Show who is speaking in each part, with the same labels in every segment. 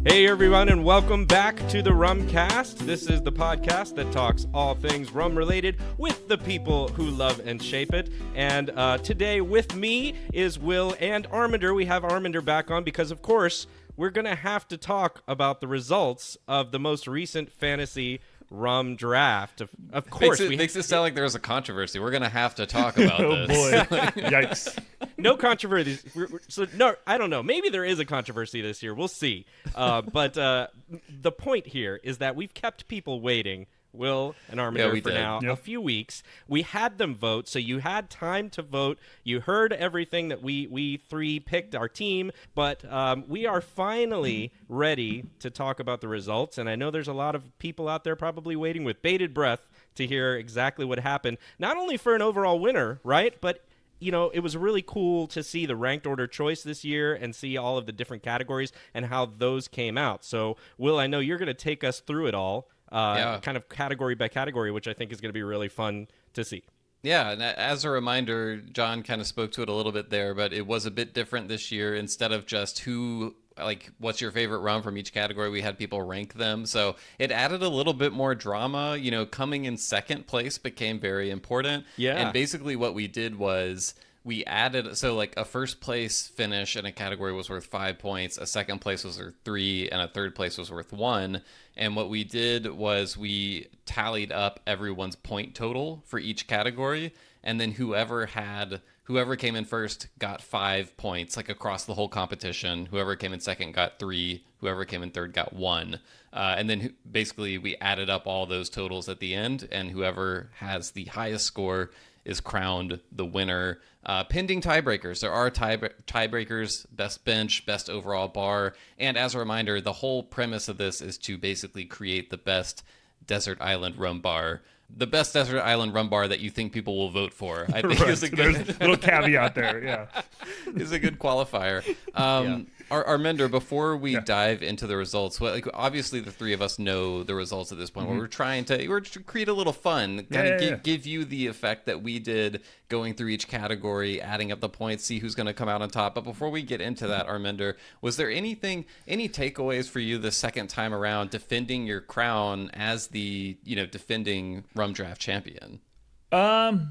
Speaker 1: Hey everyone, and welcome back to the Rumcast. This is the podcast that talks all things rum related with the people who love and shape it. And today with me is Will and Arminder. We have Arminder back on because, of course, we're going to have to talk about the results of the most recent fantasy rum draft. Of course.
Speaker 2: Makes it sound like there was a controversy. We're going to have to talk about
Speaker 3: Oh,
Speaker 2: this.
Speaker 3: boy. Yikes.
Speaker 1: No controversy. No, I don't know. Maybe there is a controversy this year. We'll see. But the point here is that we've kept people waiting, Will and Arminder, for now a few weeks. We had them vote, so you had time to vote. You heard everything that we three picked, our team, but we are finally ready to talk about the results, and I know there's a lot of people out there probably waiting with bated breath to hear exactly what happened, not only for an overall winner, right, but you know, it was really cool to see the ranked order choice this year and see all of the different categories and how those came out. So, Will, I know you're going to take us through it all, kind of category by category, which I think is going to be really fun to see.
Speaker 2: Yeah, and as a reminder, John kind of spoke to it a little bit there, but it was a bit different this year. Instead of just what's your favorite rum from each category, we had people rank them. So it added a little bit more drama. You know, coming in second place became very important.
Speaker 1: Yeah.
Speaker 2: And basically what we did was we added, so like a first place finish in a category was worth 5 points, a second place was worth 3, and a third place was worth 1. And what we did was we tallied up everyone's point total for each category, and then whoever came in first got 5 points, like across the whole competition. Whoever came in second got 3. Whoever came in third got 1. And then basically we added up all those totals at the end, and whoever has the highest score is crowned the winner. Pending tiebreakers. There are tiebreakers, best bench, best overall bar. And as a reminder, the whole premise of this is to basically create the best desert island rum bar. The best desert island rum bar that you think people will vote for, I think, is a good
Speaker 3: There's a little caveat there, yeah.
Speaker 2: is a good qualifier. Arminder, before we dive into the results, obviously the three of us know the results at this point. We're trying to create a little fun, give you the effect that we did going through each category, adding up the points, see who's going to come out on top. But before we get into that, Arminder, was there any takeaways for you the second time around defending your crown as the defending rum draft champion?
Speaker 3: I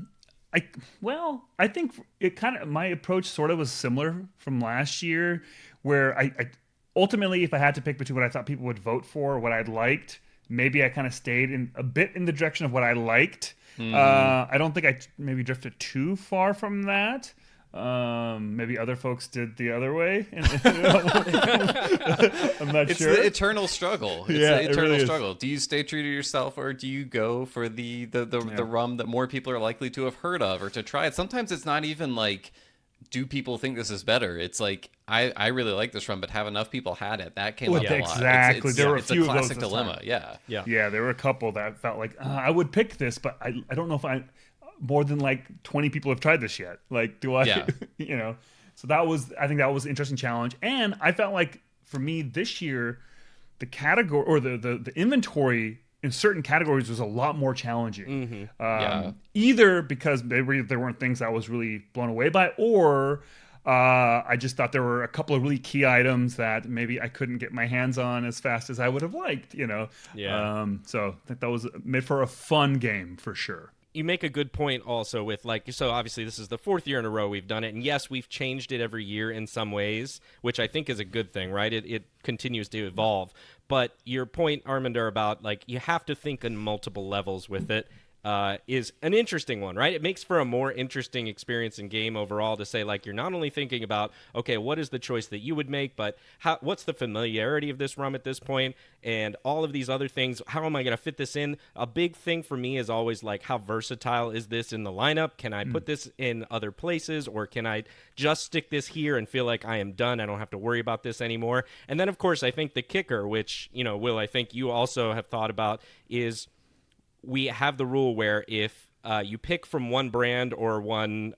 Speaker 3: think it kind of, my approach sort of was similar from last year, where I ultimately, if I had to pick between what I thought people would vote for or what I liked, maybe I kind of stayed a bit in the direction of what I liked. I don't think I maybe drifted too far from that. Maybe other folks did the other way. I'm not
Speaker 2: It's
Speaker 3: sure.
Speaker 2: the eternal struggle. It's the eternal struggle. Do you stay true to yourself, or do you go for the rum that more people are likely to have heard of or to try it? Sometimes it's not even like, do people think this is better? It's like, I really like this rum, but have enough people had it? That came up a lot.
Speaker 3: Exactly. There were a few
Speaker 2: a classic
Speaker 3: of those
Speaker 2: dilemma.
Speaker 3: Yeah, there were a couple that felt like, I would pick this, but I don't know if more than like 20 people have tried this yet. Like, do I, so I think that was an interesting challenge. And I felt like for me this year, the category or the inventory in certain categories was a lot more challenging. Either because maybe there weren't things I was really blown away by, or I just thought there were a couple of really key items that maybe I couldn't get my hands on as fast as I would have liked, So I think that was made for a fun game for sure.
Speaker 1: You make a good point also with so obviously this is the fourth year in a row we've done it, and yes, we've changed it every year in some ways, which I think is a good thing, right? It continues to evolve. But your point, Arminder, about you have to think on multiple levels with it is an interesting one, right? It makes for a more interesting experience in game overall to say, you're not only thinking about, okay, what is the choice that you would make, but what's the familiarity of this rum at this point, and all of these other things. How am I going to fit this in? A big thing for me is always how versatile is this in the lineup? Can I put this in other places, or can I just stick this here and feel like I am done? I don't have to worry about this anymore. And then, of course, I think the kicker, which, Will, I think you also have thought about, is we have the rule where if you pick from one brand or one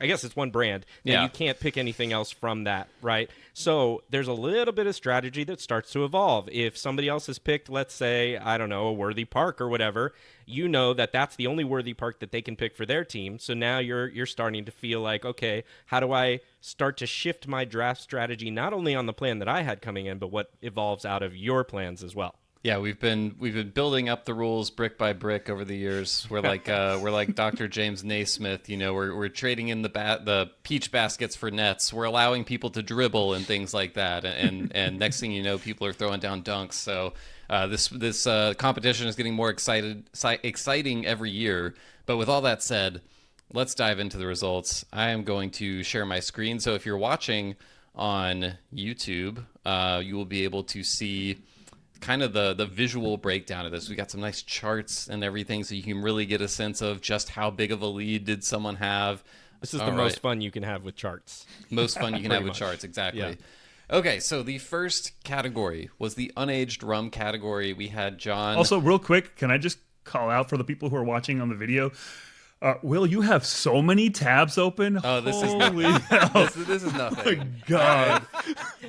Speaker 1: I guess it's one brand, and
Speaker 2: Yeah.
Speaker 1: you can't pick anything else from that, right? So there's a little bit of strategy that starts to evolve. If somebody else has picked, let's say, I don't know, a worthy park or whatever, you know that that's the only worthy park that they can pick for their team. So now you're starting to feel like, okay, how do I start to shift my draft strategy not only on the plan that I had coming in, but what evolves out of your plans as well?
Speaker 2: Yeah, we've been building up the rules brick by brick over the years. We're like Dr. James Naismith. You know, we're trading in the peach baskets for nets. We're allowing people to dribble and things like that. And next thing you know, people are throwing down dunks. So this competition is getting more exciting every year. But with all that said, let's dive into the results. I am going to share my screen. So if you're watching on YouTube, you will be able to see kind of the visual breakdown of this. We got some nice charts and everything, so you can really get a sense of just how big of a lead did someone have.
Speaker 1: This is the most fun you can have with charts.
Speaker 2: Most fun you can have with charts, exactly.
Speaker 1: Yeah.
Speaker 2: Okay, so the first category was the unaged rum category. We had John.
Speaker 3: Also, real quick, can I just call out for the people who are watching on the video? Will, you have so many tabs open.
Speaker 2: Oh, this is
Speaker 3: Holy
Speaker 2: nothing.
Speaker 3: hell.
Speaker 2: This is nothing.
Speaker 3: Oh my God.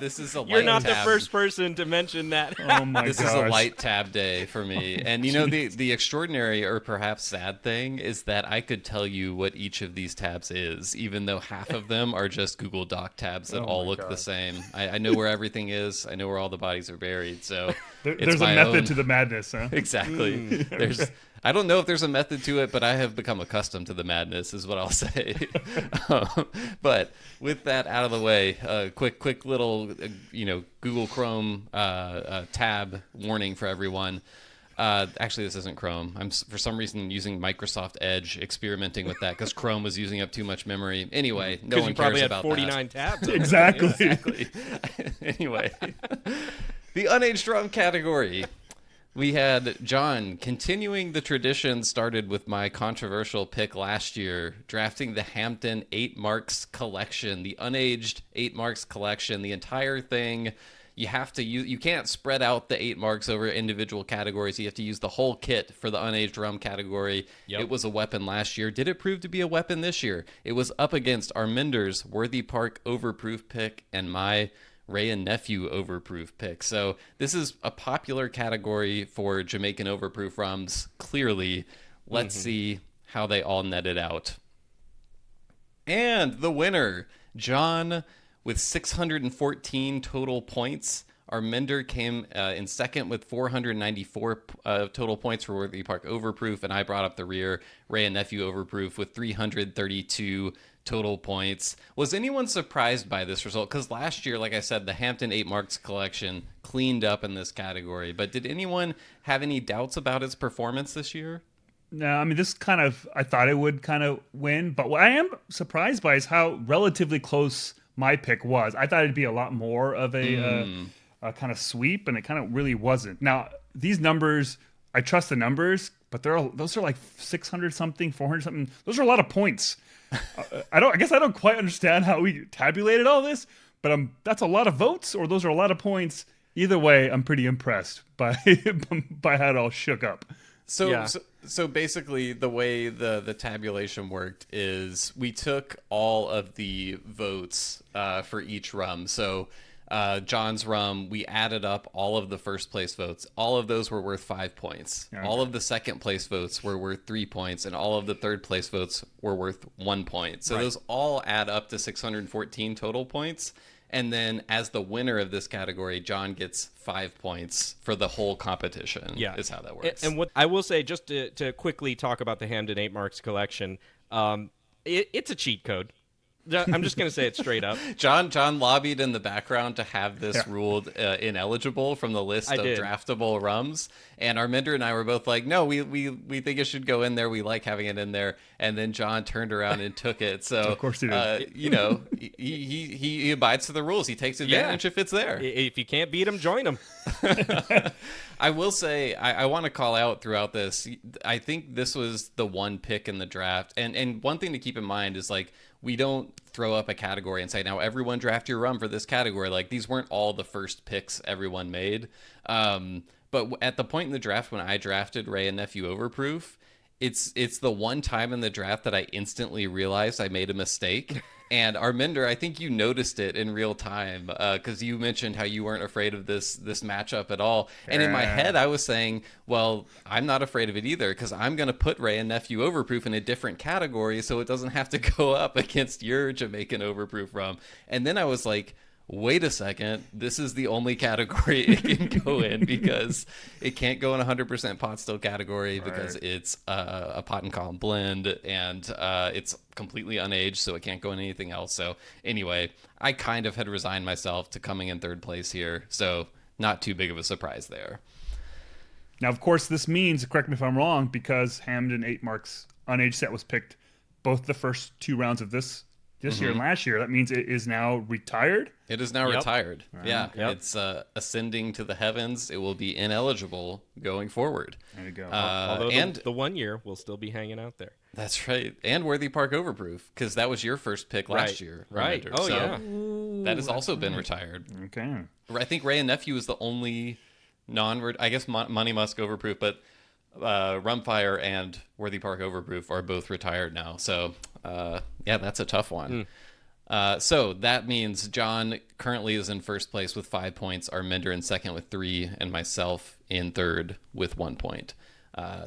Speaker 2: This is a light
Speaker 1: You're not the
Speaker 2: tab.
Speaker 1: first person to mention that.
Speaker 3: Oh my
Speaker 2: This
Speaker 3: gosh.
Speaker 2: is a light tab day for me. And you know, the extraordinary or perhaps sad thing is that I could tell you what each of these tabs is, even though half of them are just Google Doc tabs that all
Speaker 3: my
Speaker 2: look
Speaker 3: God.
Speaker 2: the same. I know where everything is. I know where all the bodies are buried. So
Speaker 3: There's a
Speaker 2: my
Speaker 3: method
Speaker 2: own-
Speaker 3: to the madness, huh?
Speaker 2: Exactly. I don't know if there's a method to it, but I have become accustomed to the madness, is what I'll say. But with that out of the way, quick little, Google Chrome tab warning for everyone. Actually, this isn't Chrome. I'm for some reason using Microsoft Edge, experimenting with that because Chrome was using up too much memory. Anyway, no
Speaker 1: Because
Speaker 2: one
Speaker 1: you probably
Speaker 2: cares
Speaker 1: had
Speaker 2: about
Speaker 1: 49 tabs. open.
Speaker 3: Exactly.
Speaker 2: Exactly. Anyway, the unaged rum category. We had John continuing the tradition started with my controversial pick last year, drafting the Hampton 8 Marks collection, the unaged 8 Marks collection, the entire thing. You have to use, you can't spread out the 8 marks over individual categories. You have to use the whole kit for the unaged rum category.
Speaker 1: Yep.
Speaker 2: It was a weapon last year. Did it prove to be a weapon this year? It was up against Arminder's Worthy Park overproof pick and my Ray and Nephew overproof pick. So this is a popular category for Jamaican overproof rums. Clearly, let's see how they all netted out. And the winner, John, with 614 total points. Arminder came in second with 494 total points for Worthy Park overproof, and I brought up the rear, Ray and Nephew overproof with 332 total points. Was anyone surprised by this result? Because last year, like I said, the Hampton 8 Marks collection cleaned up in this category. But did anyone have any doubts about its performance this year?
Speaker 3: No, I mean, this kind of, I thought it would kind of win, but what I am surprised by is how relatively close my pick was. I thought it'd be a lot more of a kind of sweep, and it kind of really wasn't. Now, these numbers, I trust the numbers, but those are like 600 something, 400 something. Those are a lot of points. I guess I don't quite understand how we tabulated all this, but that's a lot of votes, or those are a lot of points. Either way, I'm pretty impressed by by how it all shook up.
Speaker 2: So basically, the way the tabulation worked is we took all of the votes for each rum. So John's rum, we added up all of the first place votes. All of those were worth 5 points.
Speaker 3: Okay.
Speaker 2: All of the second place votes were worth 3 points, and all of the third place votes were worth 1 point. So those all add up to 614 total points. And then as the winner of this category, John gets 5 points for the whole competition.
Speaker 1: Yeah,
Speaker 2: is how that works.
Speaker 1: And what I will say, just to quickly talk about the Hampton 8 Marks collection, it's a cheat code. I'm just going to say it straight up.
Speaker 2: John lobbied in the background to have this ruled ineligible from the list of draftable rums, and Arminder and I were both like, no, we think it should go in there. We like having it in there. And then John turned around and took it. So
Speaker 3: Of course he did.
Speaker 2: He abides to the rules. He takes advantage if it's there.
Speaker 1: If you can't beat him, join him.
Speaker 2: I will say, I want to call out throughout this, I think this was the one pick in the draft. And one thing to keep in mind is, like, we don't throw up a category and say, now everyone draft your rum for this category. Like, these weren't all the first picks everyone made. But at the point in the draft when I drafted Ray and Nephew overproof, it's the one time in the draft that I instantly realized I made a mistake. And Arminder, I think you noticed it in real time because you mentioned how you weren't afraid of this matchup at all. And in my head, I was saying, well, I'm not afraid of it either because I'm going to put Ray and Nephew Overproof in a different category so it doesn't have to go up against your Jamaican Overproof rum. And then I was like, wait a second, this is the only category it can go in because it can't go in 100% pot still category because it's a pot and column blend and it's completely unaged, so it can't go in anything else. So anyway, I kind of had resigned myself to coming in third place here, so not too big of a surprise there.
Speaker 3: Now, of course, this means, correct me if I'm wrong, because Hamden 8 Mark's unaged set was picked both the first 2 rounds of this year and last year, that means it is now retired?
Speaker 2: It is now retired. Yeah. It's ascending to the heavens. It will be ineligible going forward.
Speaker 3: There you go.
Speaker 1: Although the 1 year will still be hanging out there.
Speaker 2: That's right. And Worthy Park Overproof, because that was your first pick last year.
Speaker 1: Right.
Speaker 2: Remember? That has also been retired.
Speaker 3: Okay.
Speaker 2: I think Ray and Nephew is the only I guess Money Musk Overproof, but Rumfire and Worthy Park Overproof are both retired now. So, that's a tough one. So that means John currently is in first place with 5 points, Arminder in second with 3, and myself in third with 1 point.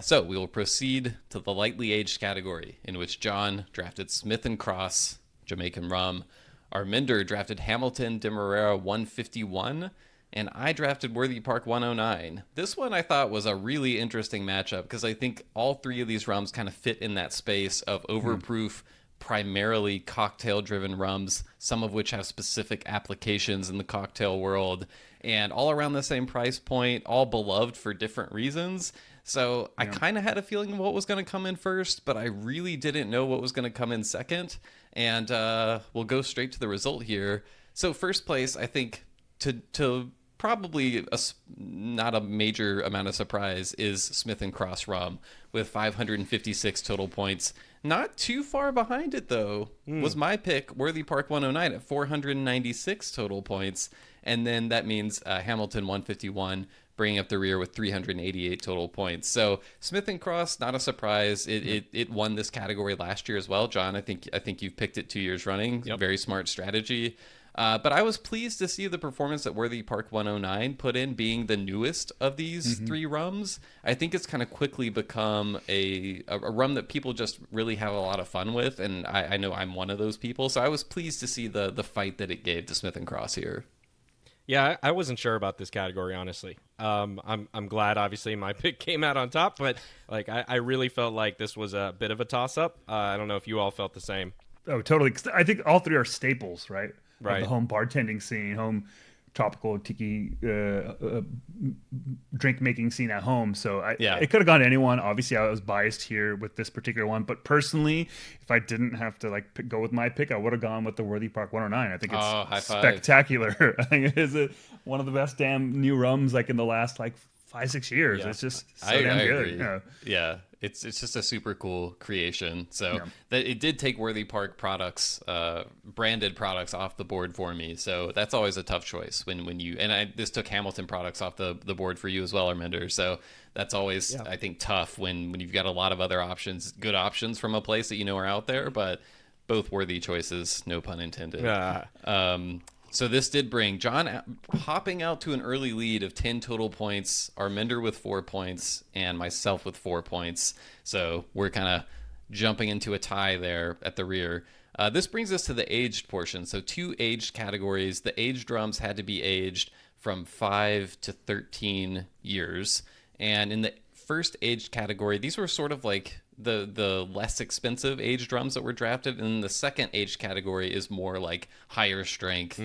Speaker 2: So we will proceed to the lightly aged category, in which John drafted Smith & Cross Jamaican Rum, Arminder drafted Hamilton Demerara 151, and I drafted Worthy Park 109. This one I thought was a really interesting matchup because I think all 3 of these rums kind of fit in that space of overproof, primarily cocktail-driven rums, some of which have specific applications in the cocktail world, and all around the same price point, all beloved for different reasons. So I kind of had a feeling of what was going to come in first, but I really didn't know what was going to come in second. And we'll go straight to the result here. So first place, I think, to probably not a major amount of surprise, is Smith & Cross Rum with 556 total points. Not too far behind it, though, was my pick, Worthy Park 109 at 496 total points. And then that means Hamilton 151 bringing up the rear with 388 total points. So Smith & Cross, not a surprise. It won this category last year as well. John, I think you've picked it 2 years running. Yep. Very smart strategy. But I was pleased to see the performance that Worthy Park 109 put in, being the newest of these 3 rums. I think it's kind of quickly become a rum that people just really have a lot of fun with, and I know I'm one of those people. So I was pleased to see the fight that it gave to Smith & Cross here.
Speaker 1: Yeah, I wasn't sure about this category, honestly. I'm glad, obviously, my pick came out on top, but I really felt like this was a bit of a toss-up. I don't know if you all felt the same.
Speaker 3: Oh, totally. I think all 3 are staples, right?
Speaker 1: Right.
Speaker 3: Of the home bartending scene, home tropical tiki drink making scene at home. So it could have gone to anyone. Obviously, I was biased here with this particular one, but personally, if I didn't have to go with my pick, I would have gone with the Worthy Park 109. I think it's spectacular. I think it is one of the best damn new rums in the last 5-6 years. Yeah. It's just so damn good.
Speaker 2: Agree. Yeah. It's just a super cool creation. So that it did take Worthy Park products, branded products, off the board for me. So that's always a tough choice when you this took Hamilton products off the board for you as well, Arminder. So that's always I think tough when you've got a lot of other options, good options from a place that you know are out there, but both worthy choices, no pun intended. So this did bring John hopping out to an early lead of 10 total points, Arminder with 4 points, and myself with 4 points. So we're kind of jumping into a tie there at the rear. This brings us to the aged portion. So 2 aged categories. The aged rums had to be aged from 5 to 13 years. And in the first aged category, these were sort of like the less expensive aged drums that were drafted, and the second aged category is more like higher strength,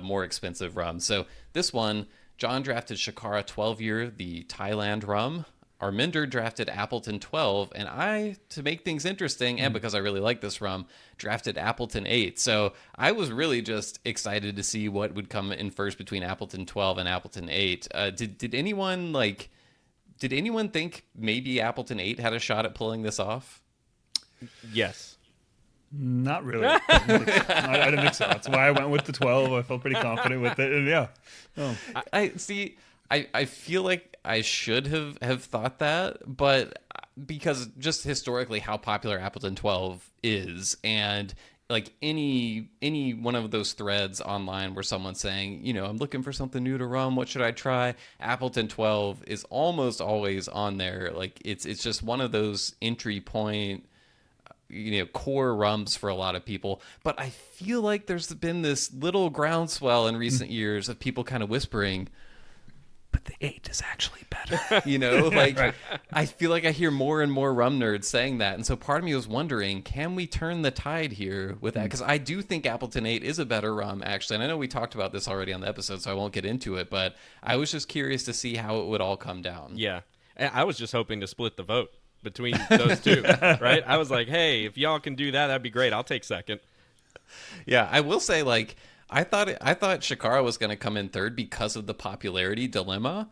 Speaker 2: more expensive rum. So this one, John drafted Shakara 12-year, the Thailand rum. Arminder drafted Appleton 12, and I, to make things interesting, and because I really like this rum, drafted Appleton 8. So I was really just excited to see what would come in first between Appleton 12 and Appleton 8. Did anyone think maybe Appleton 8 had a shot at pulling this off?
Speaker 1: Yes.
Speaker 3: Not really. I didn't think so. That's why I went with the 12. I felt pretty confident with it. And I
Speaker 2: I feel like I should have thought that, but because just historically how popular Appleton 12 is, and like any one of those threads online where someone's saying, I'm looking for something new to rum, what should I try? Appleton 12 is almost always on there. Like it's just one of those entry point core rums for a lot of people. But I feel like there's been this little groundswell in recent years of people kind of whispering, but the 8 is actually better. Like right. I feel like I hear more and more rum nerds saying that. And so part of me was wondering, can we turn the tide here with that? Because I do think Appleton 8 is a better rum, actually. And I know we talked about this already on the episode, so I won't get into it. But I was just curious to see how it would all come down.
Speaker 1: Yeah. I was just hoping to split the vote between those two, right? I was like, hey, if y'all can do that, that'd be great. I'll take second.
Speaker 2: Yeah, I will say, like, I thought Shikara was going to come in third because of the popularity dilemma,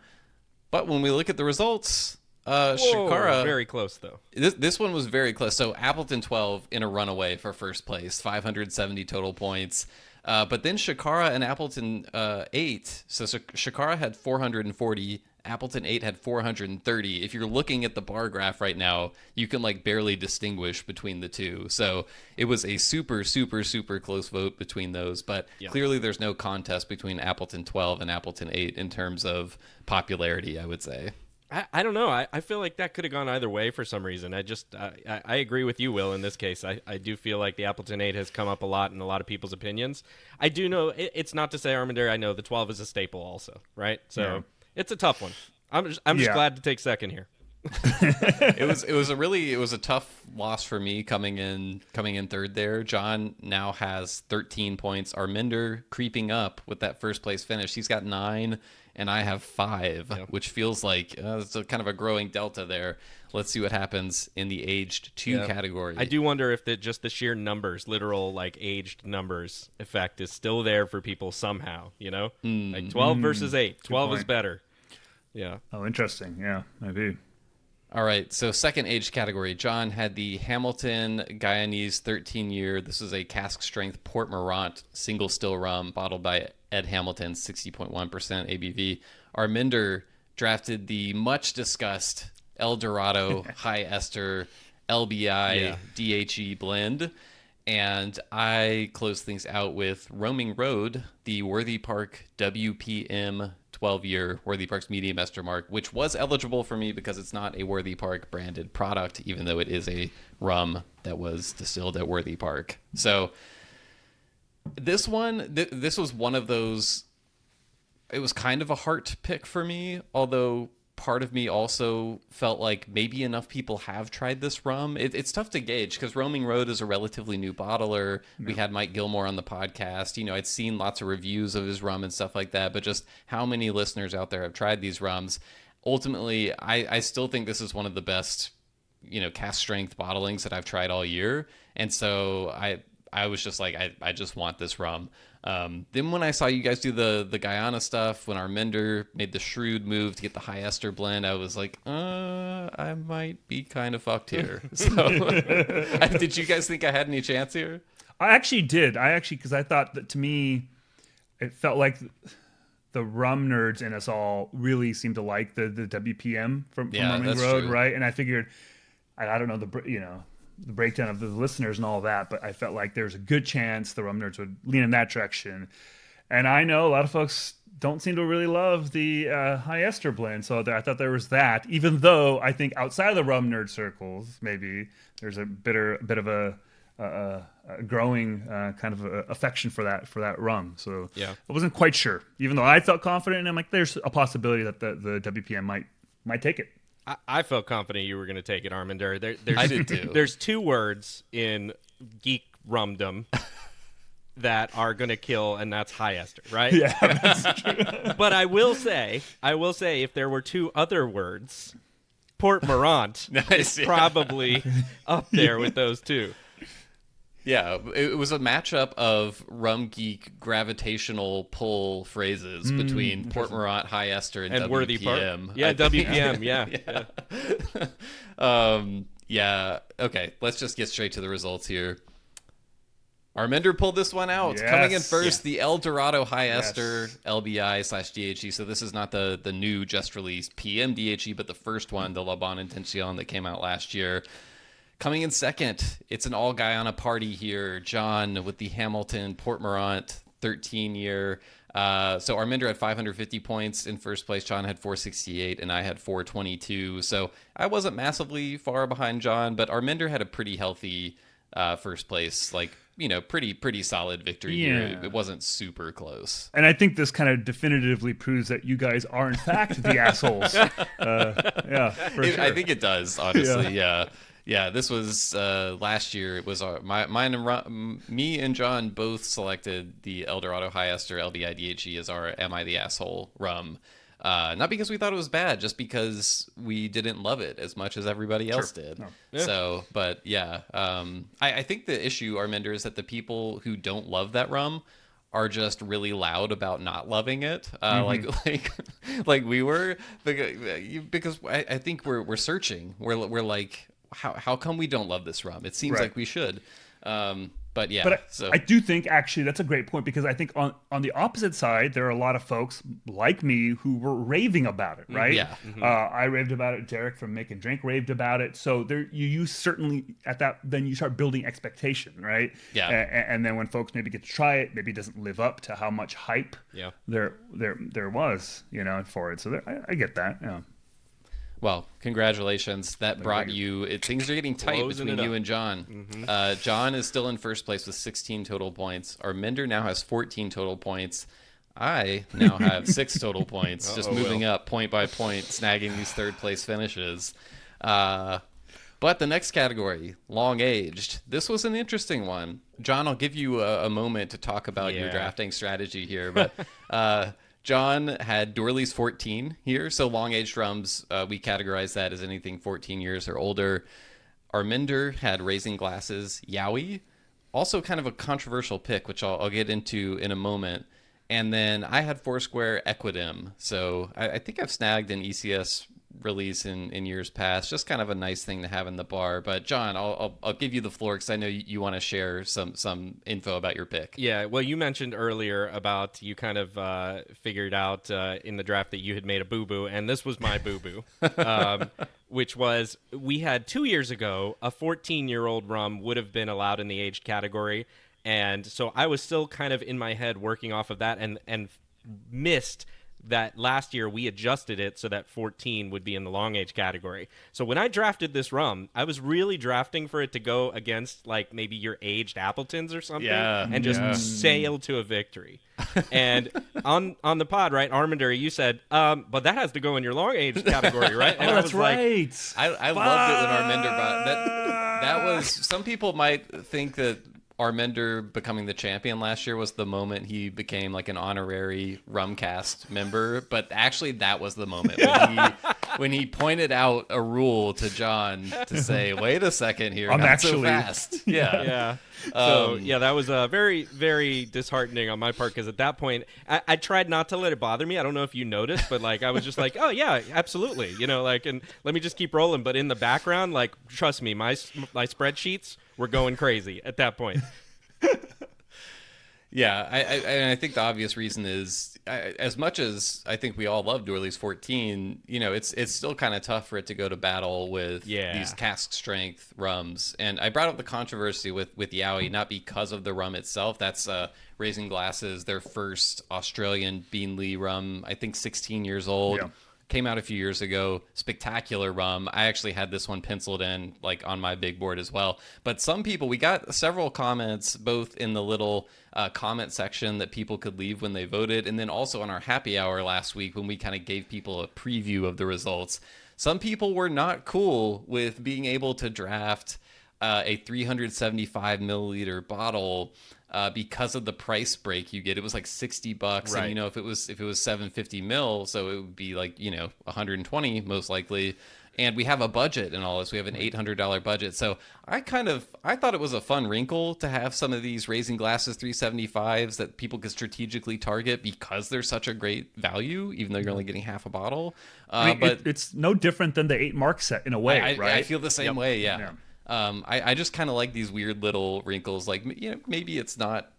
Speaker 2: but when we look at the results, Shikara
Speaker 1: very close though.
Speaker 2: This one was very close. So Appleton 12 in a runaway for first place, 570 total points. But then Shikara and Appleton 8. So Shikara had 440. Appleton 8 had 430. If you're looking at the bar graph right now, you can like barely distinguish between the two. So it was a super, super, super close vote between those. But clearly there's no contest between Appleton 12 and Appleton 8 in terms of popularity, I would say.
Speaker 1: I don't know. I feel like that could have gone either way for some reason. I agree with you, Will, in this case. I do feel like the Appleton 8 has come up a lot in a lot of people's opinions. I do know, it's not to say, Arminder, I know the 12 is a staple also, right? So... Yeah. It's a tough one. I'm just glad to take second here.
Speaker 2: It was a tough loss for me coming in third there. John now has 13 points. Arminder creeping up with that first place finish. He's got 9 and I have 5, which feels like it's a kind of a growing delta there. Let's see what happens in the aged 2 category.
Speaker 1: I do wonder if just the sheer numbers, literal like aged numbers effect is still there for people somehow, Like 12 versus 8. 12 is better. Yeah.
Speaker 3: Oh, interesting. Yeah, maybe.
Speaker 2: All right, so second age category. John had the Hamilton Guyanese 13-year. This is a cask strength Port Morant single still rum bottled by Ed Hamilton, 60.1% ABV. Arminder drafted the much discussed El Dorado high ester LBI DHE blend. And I closed things out with Roaming Road, the Worthy Park WPM 12-year Worthy Park's medium ester mark, which was eligible for me because it's not a Worthy Park branded product, even though it is a rum that was distilled at Worthy Park. So this one, this was one of those, it was kind of a heart pick for me, although part of me also felt like maybe enough people have tried this rum. It's tough to gauge because Roaming Road is a relatively new bottler. No. We had Mike Gilmore on the podcast. I'd seen lots of reviews of his rum and stuff like that, but just how many listeners out there have tried these rums? Ultimately, I still think this is one of the best, cask strength bottlings that I've tried all year. And so I was just like, I just want this rum. Then when I saw you guys do the Guyana stuff, when Arminder made the shrewd move to get the high ester blend, I was like, I might be kind of fucked here. So did you guys think I had any chance here?
Speaker 3: I actually did. Because I thought that to me, it felt like the rum nerds in us all really seemed to like the WPM from Roaming Road, true. Right? And I figured, I don't know, the breakdown of the listeners and all that, but I felt like there's a good chance the rum nerds would lean in that direction. And I know a lot of folks don't seem to really love the high ester blend, so I thought there was that, even though I think outside of the rum nerd circles, maybe there's a bit of a growing kind of affection for that rum. So I wasn't quite sure, even though I felt confident, and I'm like, there's a possibility that the WPM might take it.
Speaker 1: I felt confident you were going to take it, Arminder.
Speaker 2: I did too.
Speaker 1: There's 2 words in geek rumdom that are going to kill, and that's high ester, right?
Speaker 3: Yeah, that's true.
Speaker 1: But I will say, if there were 2 other words, Port Morant is probably up there with those 2.
Speaker 2: Yeah, it was a matchup of rum geek gravitational pull phrases between Port Morant, high ester, and WPM.
Speaker 1: Worthy Park. Yeah, WPM.
Speaker 2: Yeah. Okay, let's just get straight to the results here. Arminder pulled this one out.
Speaker 3: Yes.
Speaker 2: Coming in first,
Speaker 1: Yeah.
Speaker 2: the El Dorado High Ester
Speaker 3: Yes.
Speaker 2: LBI/DHE. So this is not the new just released PM DHE, but the first one, the La Bonne Intention that came out last year. Coming in second, it's an all guy on a party here. John with the Hamilton Port-Morant 13-year. So Arminder had 550 points in first place. John had 468, and I had 422. So I wasn't massively far behind John, but Arminder had a pretty healthy first place, like, pretty solid victory here. It wasn't super close.
Speaker 3: And I think this kind of definitively proves that you guys are in fact the assholes. Yeah, for sure.
Speaker 2: I think it does, honestly. Yeah. This was last year. It was mine and me and John both selected the El Dorado High Ester LBI DHE as our Am I the Asshole rum. Not because we thought it was bad, just because we didn't love it as much as everybody else did.
Speaker 3: No.
Speaker 1: Yeah.
Speaker 2: So, but yeah, I think the issue, Arminder, is that the people who don't love that rum are just really loud about not loving it, like we were, because I think we're searching. We're like, how come we don't love this rum? It seems
Speaker 3: Right.
Speaker 2: like we should. But yeah,
Speaker 3: But
Speaker 2: so
Speaker 3: I do think actually that's a great point, because I think on the opposite side there are a lot of folks like me who were raving about it, right?
Speaker 2: Yeah.
Speaker 3: I raved about it. Derek from Make and Drink raved about it. So there, you certainly at that, then you start building expectation, right?
Speaker 2: Yeah.
Speaker 3: And then when folks maybe get to try it, maybe it doesn't live up to how much hype
Speaker 1: Yeah.
Speaker 3: there was, for it. So I get that. Yeah.
Speaker 2: Well, congratulations. That brought you. Things are getting tight
Speaker 1: Closing
Speaker 2: between
Speaker 1: it
Speaker 2: you
Speaker 1: up.
Speaker 2: and John. John is still in first place with 16 total points. Arminder now has 14 total points. I now have 6 total points, just moving up point by point, snagging these third place finishes. But the next category, long aged. This was an interesting one. John, I'll give you a moment to talk about your
Speaker 1: Yeah.
Speaker 2: drafting strategy here, but. John had Dorley's 14 here, so long-aged rums, we categorize that as anything 14 years or older. Arminder had Raising Glasses Yowie, also kind of a controversial pick, which I'll get into in a moment. And then I had Foursquare Equidim, so I think I've snagged an ECS release in years past, just kind of a nice thing to have in the bar. But John, I'll give you the floor, because I know you want to share some info about your pick.
Speaker 1: Yeah, well, you mentioned earlier about you kind of figured out in the draft that you had made a boo-boo, and this was my boo-boo, which was we had 2 years ago, a 14-year-old rum would have been allowed in the aged category, and so I was still kind of in my head working off of that and missed that last year we adjusted it so that 14 would be in the long age category. So when I drafted this rum, I was really drafting for it to go against like maybe your aged Appletons or something, and just sail to a victory. And on the pod, right, Arminder, you said, but that has to go in your long age category, right? And I
Speaker 3: that's
Speaker 1: was like,
Speaker 3: right.
Speaker 2: I loved it when Arminder brought that. That was, some people might think that Arminder becoming the champion last year was the moment he became like an honorary Rumcast member, but actually that was the moment when he pointed out a rule to John to say, "Wait a second here,
Speaker 3: I'm
Speaker 2: not
Speaker 3: actually
Speaker 2: so fast." Yeah.
Speaker 1: Yeah. So yeah, that was very, very disheartening on my part, because at that point I tried not to let it bother me. I don't know if you noticed, but like I was just like, oh yeah, absolutely, and let me just keep rolling. But in the background, like, trust me, my spreadsheets were going crazy at that point.
Speaker 2: Yeah, I think the obvious reason is, as much as I think we all love Dorley's 14, it's still kind of tough for it to go to battle with these cask strength rums. And I brought up the controversy with Yowie, not because of the rum itself. That's Raising Glasses, their first Australian Beanley rum, I think 16 years old.
Speaker 3: Yeah.
Speaker 2: Came out a few years ago. Spectacular rum. I actually had this one penciled in like on my big board as well. But some people, we got several comments both in the little comment section that people could leave when they voted, and then also on our happy hour last week when we kind of gave people a preview of the results. Some people were not cool with being able to draft a 375 milliliter bottle because of the price break you get. It was like $60,
Speaker 1: right.
Speaker 2: And if it was 750 mil, so it would be like 120 most likely. And we have a budget and all this. We have an $800 budget. So I thought it was a fun wrinkle to have some of these Raising Glasses 375s that people could strategically target because they're such a great value, even though you're only getting half a bottle.
Speaker 3: I mean,
Speaker 2: But
Speaker 3: it's no different than the 8 mark set in a way, right?
Speaker 2: I feel the same way. Yeah. I just kind of like these weird little wrinkles. Like, maybe it's not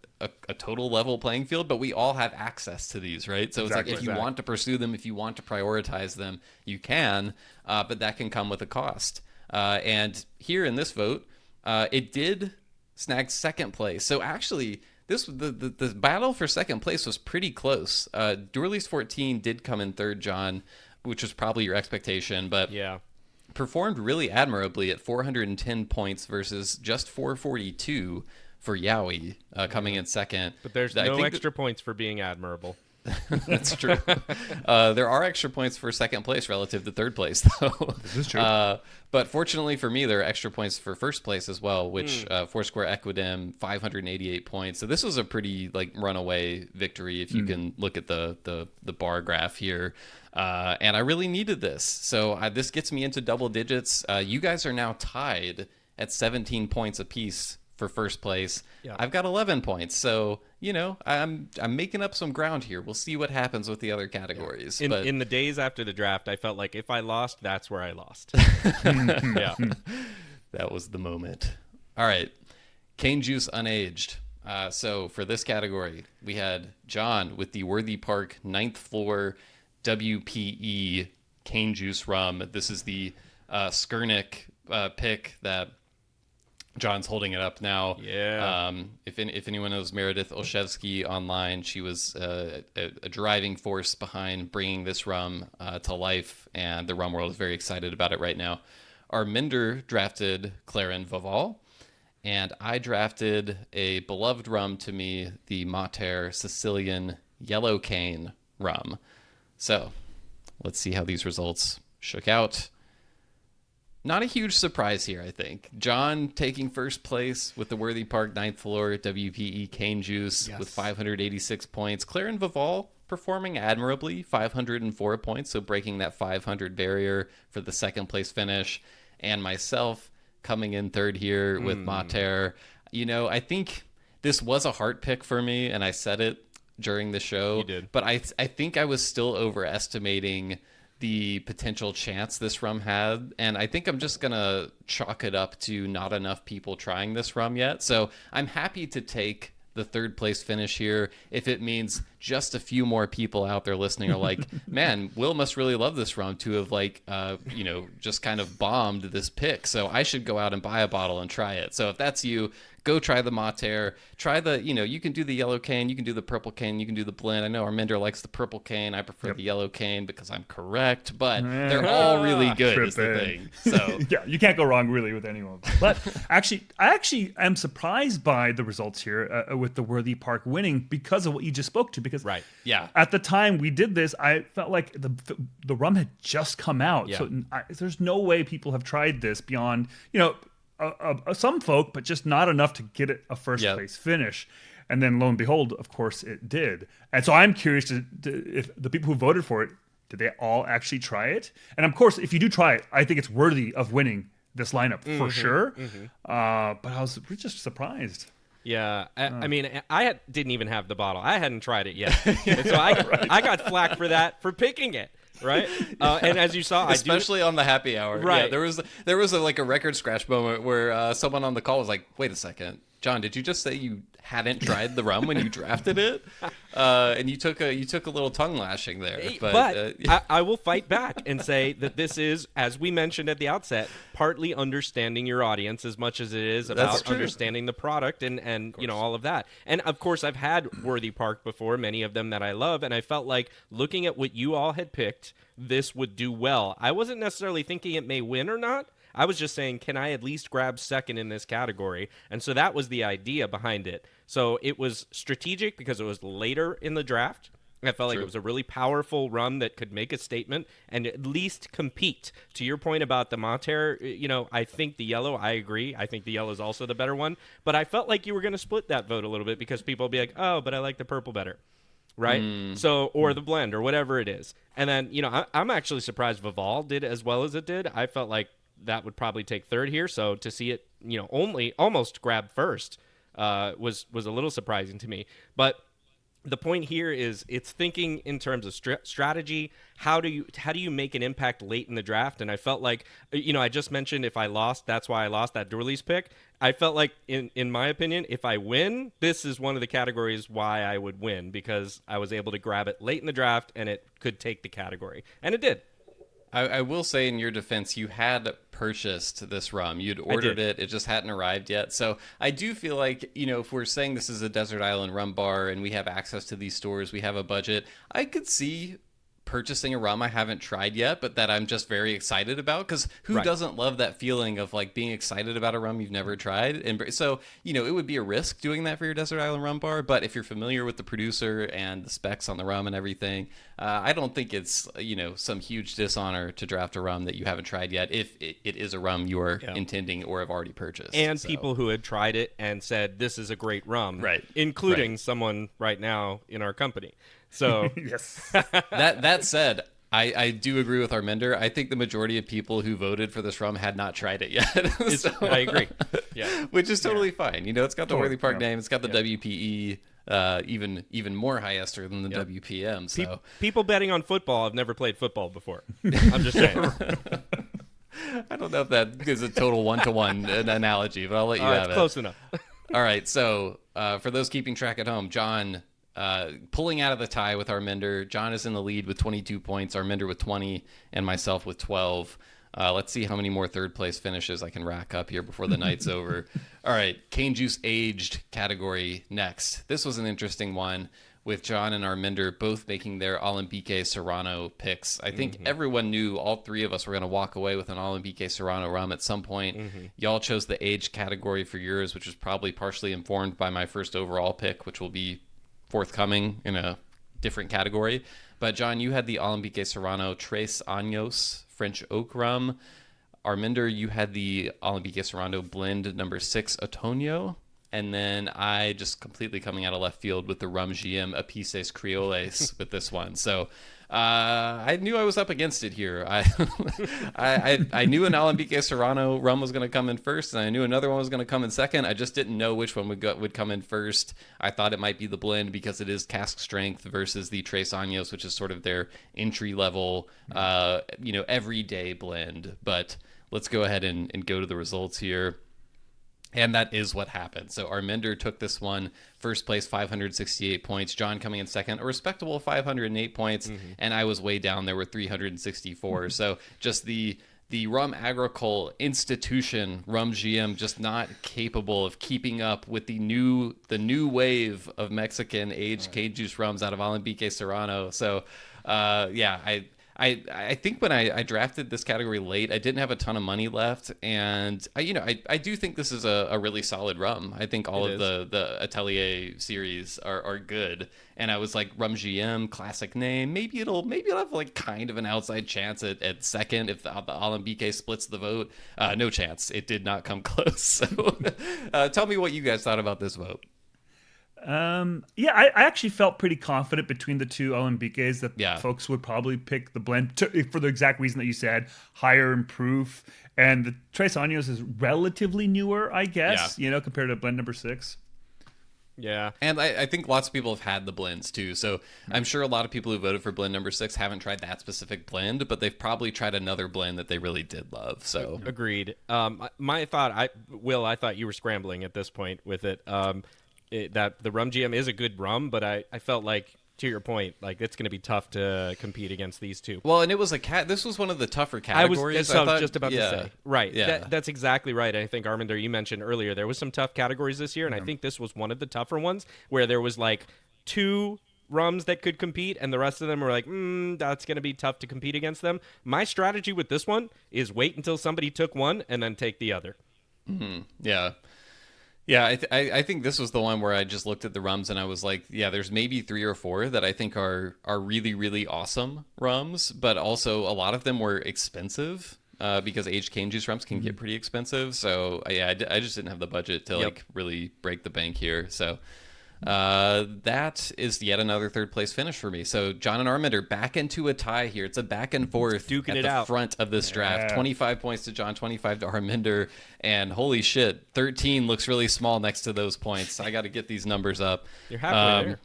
Speaker 2: a total level playing field, but we all have access to these, right? So
Speaker 3: Exactly.
Speaker 2: it's like if you want to pursue them, if you want to prioritize them, you can, but that can come with a cost. And here in this vote, it did snag second place. So actually, the battle for second place was pretty close. Doorleys 14 did come in third, John, which was probably your expectation, but
Speaker 1: Yeah.
Speaker 2: performed really admirably at 410 points versus just 442 for Yowie, coming in second.
Speaker 1: But there's
Speaker 2: I
Speaker 1: no
Speaker 2: think
Speaker 1: extra points for being admirable.
Speaker 2: that's true. There are extra points for second place relative to third place, though.
Speaker 3: This is true.
Speaker 2: But fortunately for me, there are extra points for first place as well, which Foursquare Equidim 588 points. So this was a pretty runaway victory if you can look at the bar graph here. And I really needed this, so this gets me into double digits. You guys are now tied at 17 points apiece for first place.
Speaker 1: Yeah.
Speaker 2: I've got 11 points, so I'm making up some ground here. We'll see what happens with the other categories.
Speaker 1: In,
Speaker 2: but
Speaker 1: in the days after the draft, I felt like if I lost, that's where I lost. Yeah.
Speaker 2: that was the moment. All right, cane juice unaged. So for this category, we had John with the Worthy Park 9th floor WPE cane juice rum. This is the Skurnik pick that John's holding it up now.
Speaker 1: Yeah.
Speaker 2: If anyone knows Meredith Olszewski online, she was a driving force behind bringing this rum to life, and the rum world is very excited about it right now. Arminder drafted Clarin Vaval, and I drafted a beloved rum to me, the Mater Sicilian Yellow Cane rum. So let's see how these results shook out. Not a huge surprise here, I think. John taking first place with the Worthy Park 9th floor WPE cane juice with 586 points. Clarin Vaval performing admirably, 504 points, so breaking that 500 barrier for the second place finish. And myself coming in third here with Mater. I think this was a heart pick for me, and I said it during the show.
Speaker 1: You did.
Speaker 2: But I think I was still overestimating the potential chance this rum had, and I think I'm just gonna chalk it up to not enough people trying this rum yet. So I'm happy to take the third place finish here if it means just a few more people out there listening are like, man, Will must really love this rum to have just kind of bombed this pick, so I should go out and buy a bottle and try it. So if that's you, go try the Mater. Try you can do the yellow cane, you can do the purple cane, you can do the blend. I know Arminder likes the purple cane. I prefer the yellow cane because I'm correct, but they're all really good is the thing. So
Speaker 3: yeah, you can't go wrong really with any of them. But I actually am surprised by the results here with the Worthy Park winning because of what you just spoke to. Because at the time we did this, I felt like the rum had just come out.
Speaker 1: Yeah.
Speaker 3: So there's no way people have tried this beyond, some folk, but just not enough to get it a first place finish. And then lo and behold, of course, it did. And so I'm curious if the people who voted for it, did they all actually try it? And of course, if you do try it, I think it's worthy of winning this lineup for sure. But I was just surprised.
Speaker 1: Yeah, I mean, didn't even have the bottle. I hadn't tried it yet, and so I got flack for picking it. Right, and as you saw,
Speaker 2: especially on the happy hour,
Speaker 1: right?
Speaker 2: Yeah, there was a record scratch moment where someone on the call was like, "Wait a second, John, did you just say you hadn't tried the rum when you drafted it?" And you took a little tongue lashing there.
Speaker 1: But I will fight back and say that this is, as we mentioned at the outset, partly understanding your audience as much as it is about understanding the product and all of that. And of course, I've had Worthy Park before, many of them that I love, and I felt like looking at what you all had picked, this would do well. I wasn't necessarily thinking it may win or not. I was just saying, can I at least grab second in this category? And so that was the idea behind it. So it was strategic because it was later in the draft. I felt like it was a really powerful rum that could make a statement and at least compete. To your point about the Mater, I think the yellow, I agree. I think the yellow is also the better one. But I felt like you were going to split that vote a little bit because people would be like, oh, but I like the purple better. Right? So, or the blend or whatever it is. And then, I'm actually surprised Vaval did as well as it did. I felt like that would probably take third here. So to see it, only almost grab first was a little surprising to me. But the point here is it's thinking in terms of strategy. How do you make an impact late in the draft? And I felt like, I just mentioned if I lost, that's why I lost that Dorley's pick. I felt like, in my opinion, if I win, this is one of the categories why I would win, because I was able to grab it late in the draft and it could take the category, and it did.
Speaker 2: I will say, in your defense, you had purchased this rum. You'd ordered it. It just hadn't arrived yet. So I do feel like, if we're saying this is a desert island rum bar and we have access to these stores, we have a budget, I could see purchasing a rum I haven't tried yet, but that I'm just very excited about, because who doesn't love that feeling of like being excited about a rum you've never tried? And so, it would be a risk doing that for your desert island rum bar, but if you're familiar with the producer and the specs on the rum and everything, I don't think it's, some huge dishonor to draft a rum that you haven't tried yet, if it is a rum you are intending or have already purchased.
Speaker 1: And people who had tried it and said, this is a great rum, including someone right now in our company. So
Speaker 3: yes.
Speaker 2: That said, I do agree with Arminder. I think the majority of people who voted for this rum had not tried it yet. So,
Speaker 1: I agree. Yeah,
Speaker 2: which is totally fine. It's got the Worthy Park name. It's got the WPE. Even more high ester than the WPM. So
Speaker 1: people betting on football have never played football before. I'm just saying.
Speaker 2: I don't know if that is a total 1-to-1 analogy, but I'll let you have it.
Speaker 1: Close enough.
Speaker 2: All right. So for those keeping track at home, John pulling out of the tie with Arminder. John is in the lead with 22 points, Arminder with 20, and myself with 12. Let's see how many more third place finishes I can rack up here before the night's over. All right, cane juice aged category next. This was an interesting one, with John and Arminder both making their Alambique Serrano picks. I think everyone knew all three of us were going to walk away with an Alambique Serrano rum at some point. Y'all chose the aged category for yours, which was probably partially informed by my first overall pick, which will be forthcoming in a different category. But John, you had the Alambique Serrano Tres Años French Oak Rum. Arminder, you had the Alambique Serrano Blend number 6 Otoño. And then I just completely coming out of left field with the Rum GM Apices Creoles with this one. So I knew I was up against it here. I knew an Alambique Serrano rum was going to come in first, and I knew another one was going to come in second. I just didn't know which one would come in first. I thought it might be the blend because it is cask strength versus the Tres Años, which is sort of their entry level, everyday blend. But let's go ahead and go to the results here. And that is what happened. So Arminder took this one, first place, 568 points. John coming in second, a respectable 508 points. And I was way down there with 364. So just the rum agricole institution, Rum GM, just not capable of keeping up with the new wave of Mexican aged cane juice rums out of Alambique Serrano. So I think when I drafted this category late, I didn't have a ton of money left, and I do think this is a really solid rum. I think all of the Atelier series are good, and I was like, Rum GM, classic name. Maybe it'll have like kind of an outside chance at second if the Alambique splits the vote. No chance. It did not come close. So tell me what you guys thought about this vote.
Speaker 3: I actually felt pretty confident between the two Alambiques that folks would probably pick the blend for the exact reason that you said, higher in proof. And the Tres Años is relatively newer, I guess, compared to blend number 6.
Speaker 1: Yeah.
Speaker 2: And I think lots of people have had the blends too. So I'm sure a lot of people who voted for blend number 6 haven't tried that specific blend, but they've probably tried another blend that they really did love. So
Speaker 1: agreed. My thought, I thought you were scrambling at this point with it. That the Rum GM is a good rum, but I felt like, to your point, like it's going to be tough to compete against these two.
Speaker 2: Well, and it was this was one of the tougher categories.
Speaker 1: I was just about to say. Right.
Speaker 2: Yeah.
Speaker 1: That's exactly right. I think, Arminder, you mentioned earlier, there was some tough categories this year, and I think this was one of the tougher ones where there was like 2 rums that could compete, and the rest of them were like, that's going to be tough to compete against them. My strategy with this one is wait until somebody took one and then take the other.
Speaker 2: Yeah. Yeah, I think this was the one where I just looked at the rums and I was like, there's maybe 3 or 4 that I think are really, really awesome rums, but also a lot of them were expensive because aged cane juice rums can get pretty expensive. So I just didn't have the budget to like really break the bank here. So that is yet another third place finish for me. So John and Arminder back into a tie here. It's a back and forth
Speaker 1: duking
Speaker 2: at the front of this draft. 25 points to John, 25 to Arminder, and holy shit, 13 looks really small next to those points. I got to get these numbers up.
Speaker 1: You're halfway there.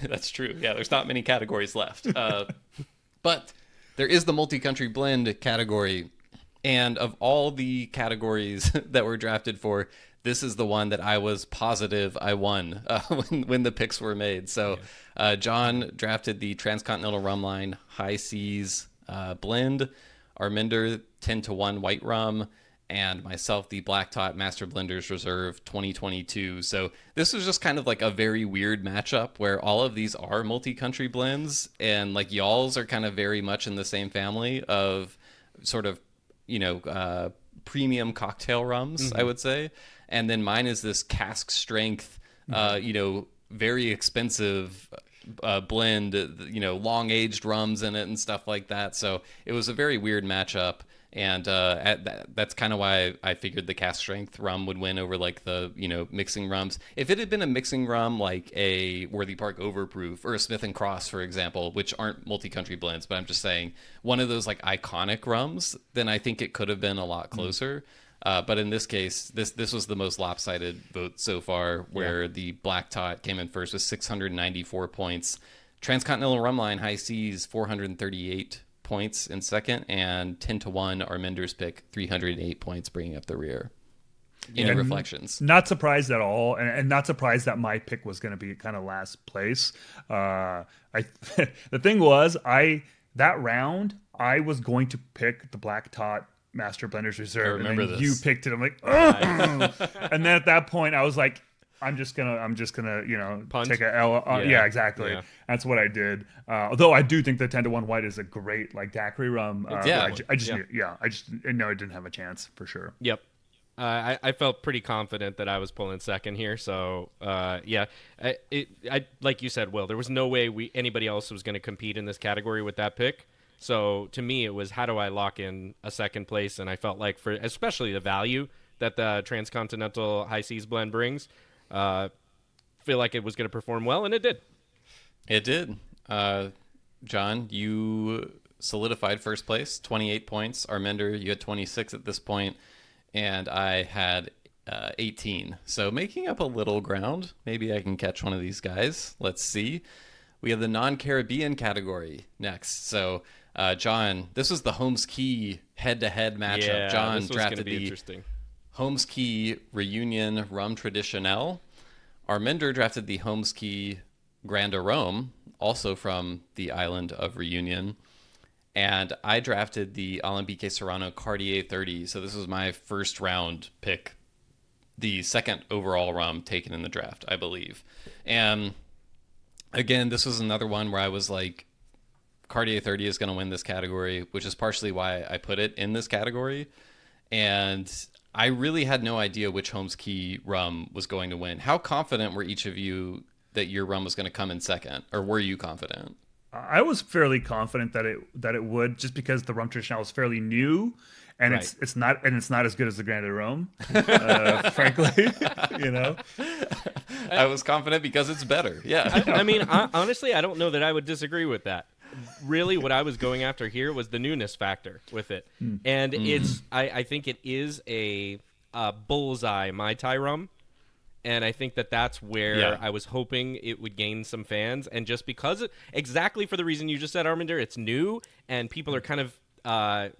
Speaker 2: That's true. Yeah, there's not many categories left. But there is the multi-country blend category. And of all the categories that were drafted for, this is the one that I was positive I won when the picks were made. So John drafted the Transcontinental Rum Line High Seas blend, Arminder 10-1 white rum, and myself the Black Tot Master Blenders Reserve 2022. So this was just kind of like a very weird matchup where all of these are multi-country blends, and like y'all's are kind of very much in the same family of sort of, premium cocktail rums, I would say. And then mine is this cask strength, very expensive blend, long aged rums in it and stuff like that. So it was a very weird matchup. And that's kind of why I figured the cask strength rum would win over like the, mixing rums. If it had been a mixing rum like a Worthy Park Overproof or a Smith and Cross, for example, which aren't multi-country blends, but I'm just saying one of those like iconic rums, then I think it could have been a lot closer. But in this case, this was the most lopsided vote so far, where the Black Tot came in first with 694 points. Transcontinental Rum Line High Seas 438 points in second, and 10-1 Arminder's pick 308 points, bringing up the rear. Any reflections?
Speaker 3: Not surprised at all, and not surprised that my pick was going to be kind of last place. The thing was, that round I was going to pick the Black Tot Master Blenders Reserve, and then
Speaker 2: this.
Speaker 3: you picked it. I'm like, ugh! And then at that point, I was like, I'm just gonna,
Speaker 1: Punt?
Speaker 3: take a L. Yeah, exactly. Yeah. That's what I did. Although I do think the 10-1 white is a great like daiquiri rum. I just know it didn't have a chance for sure.
Speaker 1: Yep. I felt pretty confident that I was pulling second here. So, I like you said, Will, there was no way anybody else was going to compete in this category with that pick. So to me, it was how do I lock in a second place? And I felt like for especially the value that the Transcontinental High Seas blend brings, feel like it was going to perform well, and it did.
Speaker 2: It did. John, you solidified first place, 28 points. Arminder, you had 26 at this point, and I had 18. So making up a little ground. Maybe I can catch one of these guys. Let's see. We have the non-Caribbean category next. So, John, this was the Holmes Key head-to-head matchup.
Speaker 1: Yeah,
Speaker 2: John
Speaker 1: this was
Speaker 2: drafted
Speaker 1: gonna be
Speaker 2: the
Speaker 1: interesting.
Speaker 2: Holmes Key Reunion Rum Traditionnel. Arminder drafted the Holmes Key Grand Arome, also from the island of Reunion. And I drafted the Alambique Serrano Cartier 30. So this was my first round pick, the second overall rum taken in the draft, I believe. And again, this was another one where I was like, Cartier 30 is going to win this category, which is partially why I put it in this category. And I really had no idea which Holmes Key rum was going to win. How confident were each of you that your rum was going to come in second, or were you confident?
Speaker 3: I was fairly confident that it would, just because the rum traditional is fairly new, and
Speaker 1: Right.
Speaker 3: it's not as good as the Grand Arome, frankly.
Speaker 2: I was confident because it's better. Yeah.
Speaker 1: I mean, honestly, I don't know that I would disagree with that. Really, what I was going after here was the newness factor with it. And I think it is a bullseye Mai Tai rum. And I think that's where I was hoping it would gain some fans. And just because exactly for the reason you just said, Arminder, it's new and people are kind of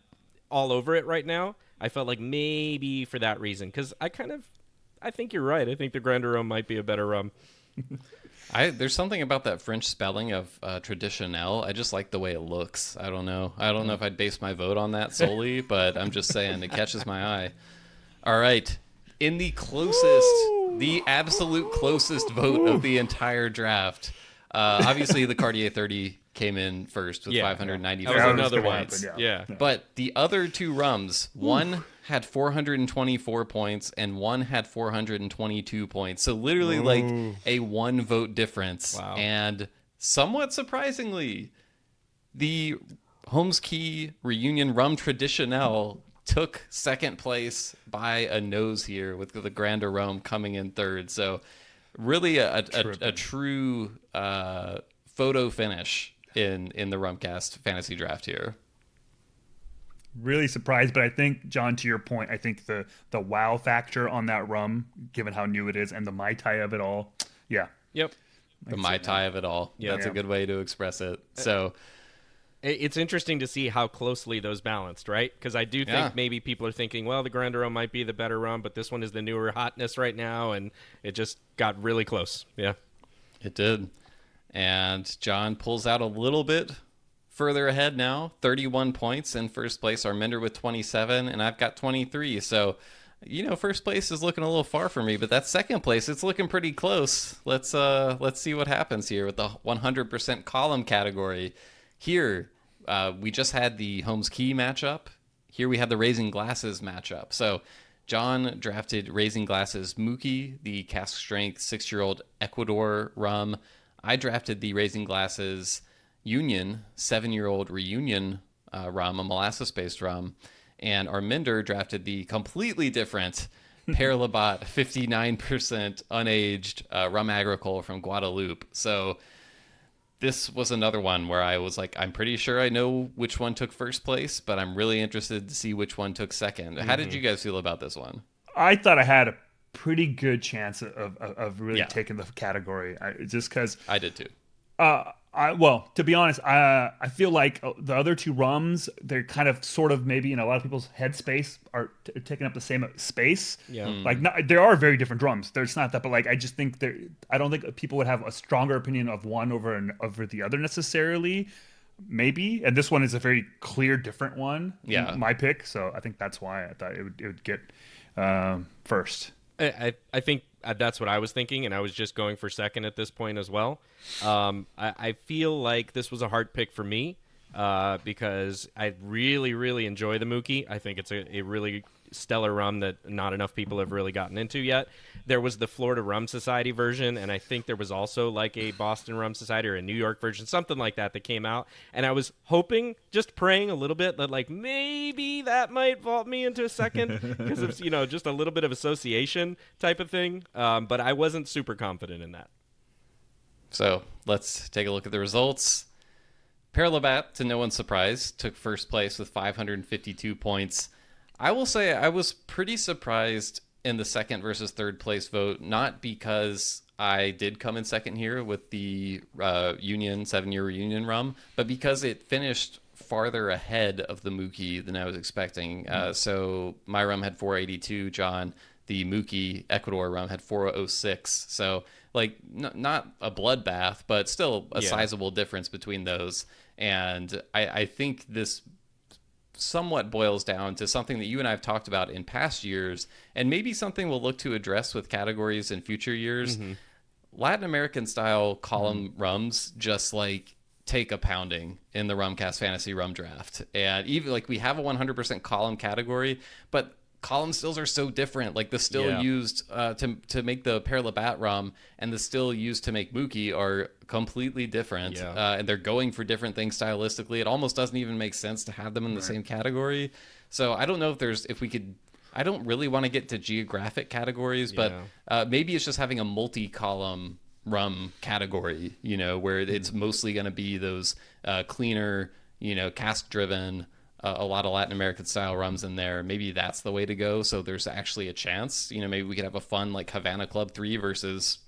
Speaker 1: all over it right now. I felt like maybe for that reason, because I think you're right. I think the Grand Arome might be a better rum.
Speaker 2: There's something about that French spelling of traditionnel. I just like the way it looks. I don't know if I'd base my vote on that solely, but I'm just saying it catches my eye. All right. In the the absolute closest vote of the entire draft, obviously the Cartier 30 came in first with 595
Speaker 1: That was another one.
Speaker 2: points.
Speaker 1: Yeah.
Speaker 2: But the other two rums, one had 424 points and one had 422 points. So literally like a 1 vote difference.
Speaker 1: Wow.
Speaker 2: And somewhat surprisingly, the Holmes Key Reunion Rum Traditionnel took second place by a nose here, with the Grand Arome coming in third. So really a true photo finish in the Rumcast fantasy draft here.
Speaker 3: Really surprised, but I think, John, to your point, I think the wow factor on that rum, given how new it is, and the Mai Tai of it all,
Speaker 1: Yep.
Speaker 2: The Mai Tai of it all.
Speaker 1: Yeah.
Speaker 2: That's a good way to express it. So
Speaker 1: it's interesting to see how closely those balanced, right? Because I do think maybe people are thinking, well, the Grandero might be the better rum, but this one is the newer hotness right now, and it just got really close. Yeah.
Speaker 2: It did. And John pulls out a little bit further ahead now, 31 points in first place. Arminder with 27, and I've got 23. So, first place is looking a little far for me, but that second place, it's looking pretty close. Let's see what happens here with the 100% column category. Here, we just had the Holmes Key matchup. Here we have the Raising Glasses matchup. So John drafted Raising Glasses Mookie, the cask strength 6-year-old Ecuador rum. I drafted the Raising Glasses Union 7-year-old Reunion rum, a molasses-based rum. And Arminder drafted the completely different Père Labat 59% unaged rum agricole from Guadeloupe. So this was another one where I was like, I'm pretty sure I know which one took first place, but I'm really interested to see which one took second. How did you guys feel about this one?
Speaker 3: I thought I had a pretty good chance of really taking the category, just because
Speaker 2: I did too.
Speaker 3: To be honest, I feel like the other two rums, they're kind of sort of maybe in a lot of people's headspace are taking up the same space.
Speaker 1: Yeah.
Speaker 3: There are very different drums. There's not that, but I just think I don't think people would have a stronger opinion of one over the other necessarily. Maybe, and this one is a very clear different one.
Speaker 2: Yeah.
Speaker 3: My pick. So I think that's why I thought it would get first.
Speaker 1: I think that's what I was thinking, and I was just going for second at this point as well. I feel like this was a hard pick for me because I really, really enjoy the Mookie. I think it's a really stellar rum that not enough people have really gotten into yet. There was the Florida Rum Society version, and I think there was also like a Boston Rum Society or a New York version, something like that came out. And I was hoping, just praying a little bit, that like maybe that might vault me into a second because it's just a little bit of association type of thing. But I wasn't super confident in that.
Speaker 2: So let's take a look at the results. Père Labat, to no one's surprise, took first place with 552 points. I will say I was pretty surprised in the second versus third place vote, not because I did come in second here with the Union 7-year Reunion rum, but because it finished farther ahead of the Mookie than I was expecting. So my rum had 482, John. The Mookie Ecuador rum had 406. So not a bloodbath, but still a sizable difference between those. And I think this somewhat boils down to something that you and I have talked about in past years, and maybe something we'll look to address with categories in future years. Latin American style column rums just take a pounding in the Rumcast Fantasy Rum Draft. And even we have a 100% column category, but column stills are so different. The still used to make the Père Labat rum and the still used to make Mookie are completely different. And they're going for different things stylistically. It almost doesn't even make sense to have them in the same category. So I don't know if we could. I don't really want to get to geographic categories, but maybe it's just having a multi-column rum category, where it's mostly going to be those cleaner, cask-driven, a lot of Latin American style rums in there. Maybe that's the way to go. So there's actually a chance, maybe we could have a fun Havana Club 3 versus,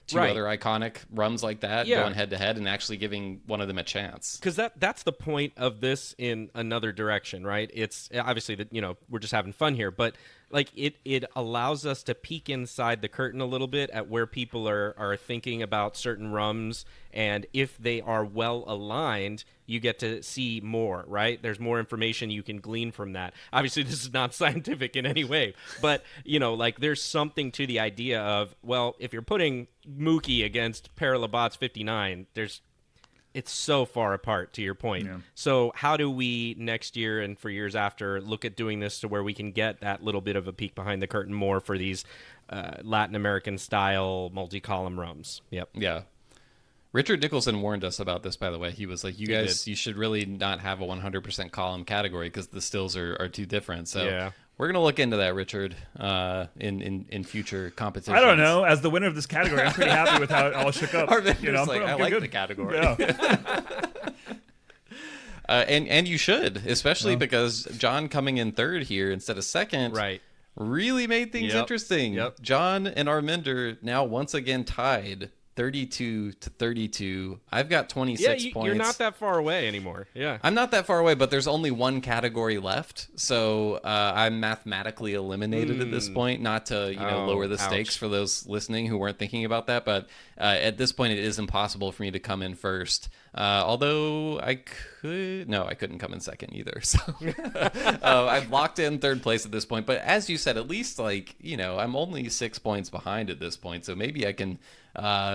Speaker 2: two other iconic rums like that going head to head and actually giving one of them a chance.
Speaker 1: Because that's the point of this in another direction, right? It's obviously that, we're just having fun here, but it allows us to peek inside the curtain a little bit at where people are thinking about certain rums. And if they are well aligned, you get to see more, right? There's more information you can glean from that. Obviously, this is not scientific in any way, but, there's something to the idea of, well, if you're putting Mookie against Père Labat's 59, it's so far apart, to your point. Yeah. So how do we next year and for years after look at doing this to where we can get that little bit of a peek behind the curtain more for these Latin American style multi-column rums? Yep.
Speaker 2: Yeah. Richard Nicholson warned us about this, by the way. He was like, you should really not have a 100% column category because the stills are too different. So we're going to look into that, Richard, in future competitions.
Speaker 3: I don't know. As the winner of this category, I'm pretty happy with how it all shook up.
Speaker 2: I like the category. Yeah. And you should, especially because John coming in third here instead of second really made things interesting. John and Arminder now once again tied 32-32. I've got 26 points.
Speaker 1: You're not that far away anymore. Yeah.
Speaker 2: I'm not that far away, but there's only one category left, so I'm mathematically eliminated at this point. Not to lower the stakes for those listening who weren't thinking about that, but at this point, it is impossible for me to come in first. Although I couldn't come in second either. So I've locked in third place at this point. But as you said, at least I'm only 6 points behind at this point, so maybe I can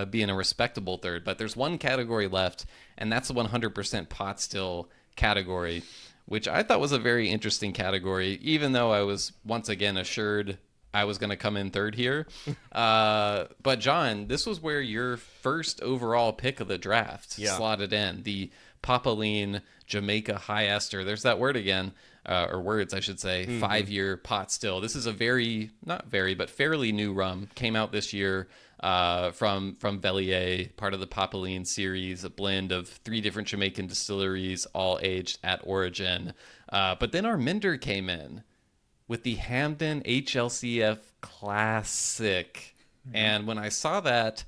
Speaker 2: be in a respectable third. But there's one category left, and that's the 100% pot still category, which I thought was a very interesting category, even though I was once again assured I was going to come in third here. But John, this was where your first overall pick of the draft slotted in. The Papaline Jamaica High Ester. There's that word again, or words, I should say. 5-year pot still. This is a fairly new rum. Came out this year from Vellier, part of the Papaline series, a blend of 3 different Jamaican distilleries, all aged at origin. But then Arminder came in with the Hamden HLCF Classic. And when I saw that,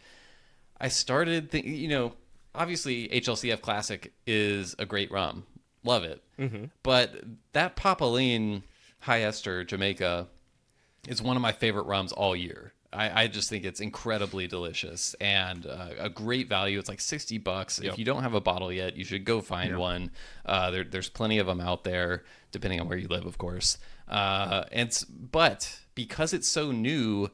Speaker 2: I started thinking, obviously HLCF Classic is a great rum. Love it. But that Papaline High Ester Jamaica is one of my favorite rums all year. I just think it's incredibly delicious and a great value. It's like $60. If you don't have a bottle yet, you should go find one. There's plenty of them out there, depending on where you live, of course. But because it's so new,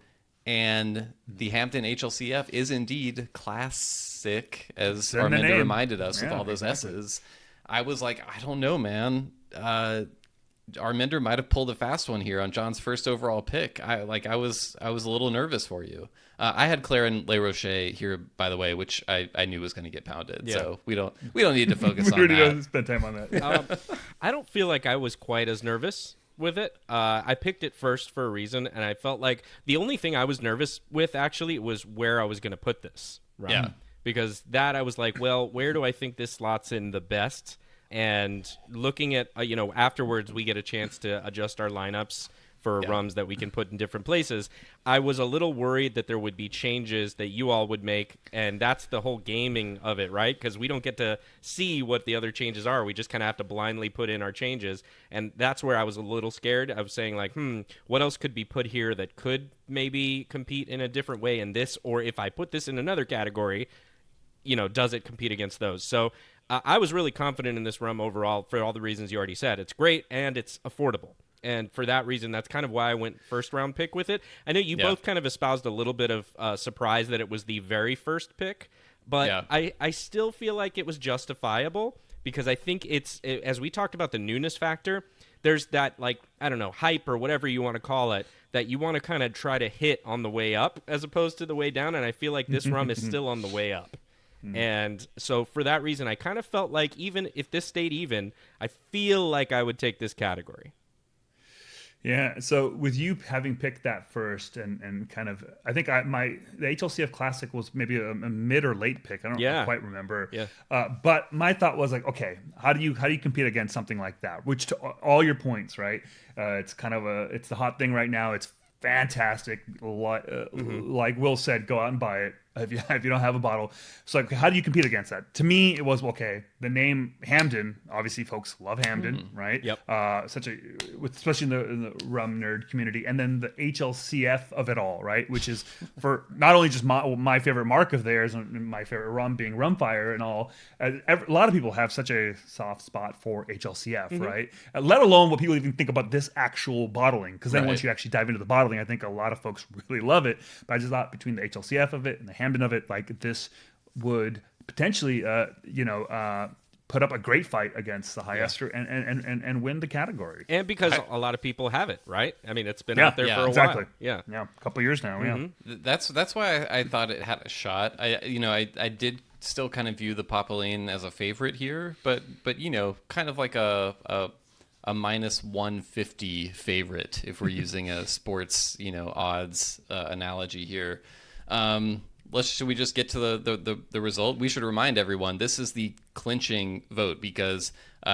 Speaker 2: and the Hampton HLCF is indeed classic, as Arminder reminded us with all those S's, I was like, I don't know, man. Arminder might have pulled a fast one here on John's first overall pick. I was a little nervous for you. I had Clarin Le Rocher here, by the way, which I knew was going to get pounded. Yeah. So we don't need to focus on that. We don't
Speaker 3: spend time on that.
Speaker 1: I don't feel like I was quite as nervous with it. I picked it first for a reason, and I felt like the only thing I was nervous with actually was where I was going to put this. Right? Yeah. Because that I was like, well, where do I think this slots in the best? And looking at, afterwards we get a chance to adjust our lineups for rums that we can put in different places. I was a little worried that there would be changes that you all would make, and that's the whole gaming of it, right? Because we don't get to see what the other changes are. We just kind of have to blindly put in our changes, and that's where I was a little scared. I was saying, like, what else could be put here that could maybe compete in a different way in this, or if I put this in another category, does it compete against those? So I was really confident in this rum overall for all the reasons you already said. It's great, and it's affordable. And for that reason, that's kind of why I went first round pick with it. I know you both kind of espoused a little bit of surprise that it was the very first pick, but I still feel like it was justifiable because I think as we talked about the newness factor, there's that, hype or whatever you want to call it, that you want to kind of try to hit on the way up as opposed to the way down. And I feel like this rum is still on the way up. And so for that reason, I kind of felt like even if this stayed even, I feel like I would take this category.
Speaker 3: Yeah, so with you having picked that first and kind of, I think the HLCF Classic was maybe a mid or late pick. I don't quite remember. Yeah. But my thought was like, okay, how do you compete against something like that? Which to all your points, right? It's kind of it's the hot thing right now. It's fantastic. Like Will said, go out and buy it if you don't have a bottle. So like, how do you compete against that? To me, it was the name Hamden. Obviously, folks love Hamden, right? Yep. Especially in the rum nerd community, and then the HLCF of it all, right? Which is for not only just my favorite mark of theirs and my favorite rum being Rumfire and all. A lot of people have such a soft spot for HLCF, right? Let alone what people even think about this actual bottling, because then once you actually dive into the bottling, I think a lot of folks really love it. But I just thought between the HLCF of it and the Hamden of it, like this would potentially, put up a great fight against the High Ester and win the category.
Speaker 1: And because a lot of people have it, right? I mean, it's been out there for a while.
Speaker 3: Yeah, a couple of years now. Yeah,
Speaker 2: that's why I thought it had a shot. I did still kind of view the Papaline as a favorite here, but kind of like a minus 150 favorite if we're using a sports odds analogy here. Should we just get to the result? We should remind everyone this is the clinching vote because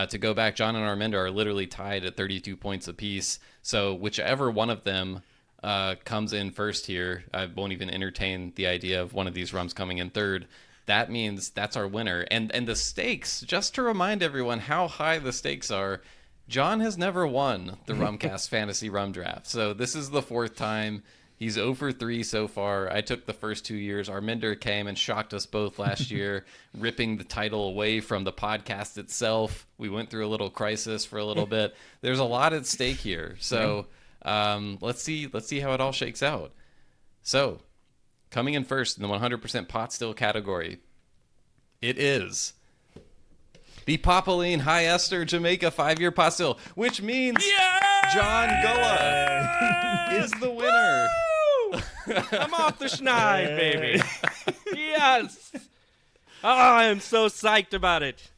Speaker 2: to go back, John and Arminder are literally tied at 32 points apiece. So whichever one of them comes in first here, I won't even entertain the idea of one of these rums coming in third. That means that's our winner. And the stakes, just to remind everyone how high the stakes are, John has never won the Rumcast Fantasy Rum Draft. So this is the fourth time. He's 0 for 3 so far. I took the first 2 years. Arminder came and shocked us both last year, ripping the title away from the podcast itself. We went through a little crisis for a little bit. There's a lot at stake here. So let's see how it all shakes out. So coming in first in the 100% pot still category, it is the Popeline High Ester Jamaica 5-year pot still, which means John Gulla is the winner.
Speaker 1: I'm off the schneid, baby. Yes. Oh, I am so psyched about it.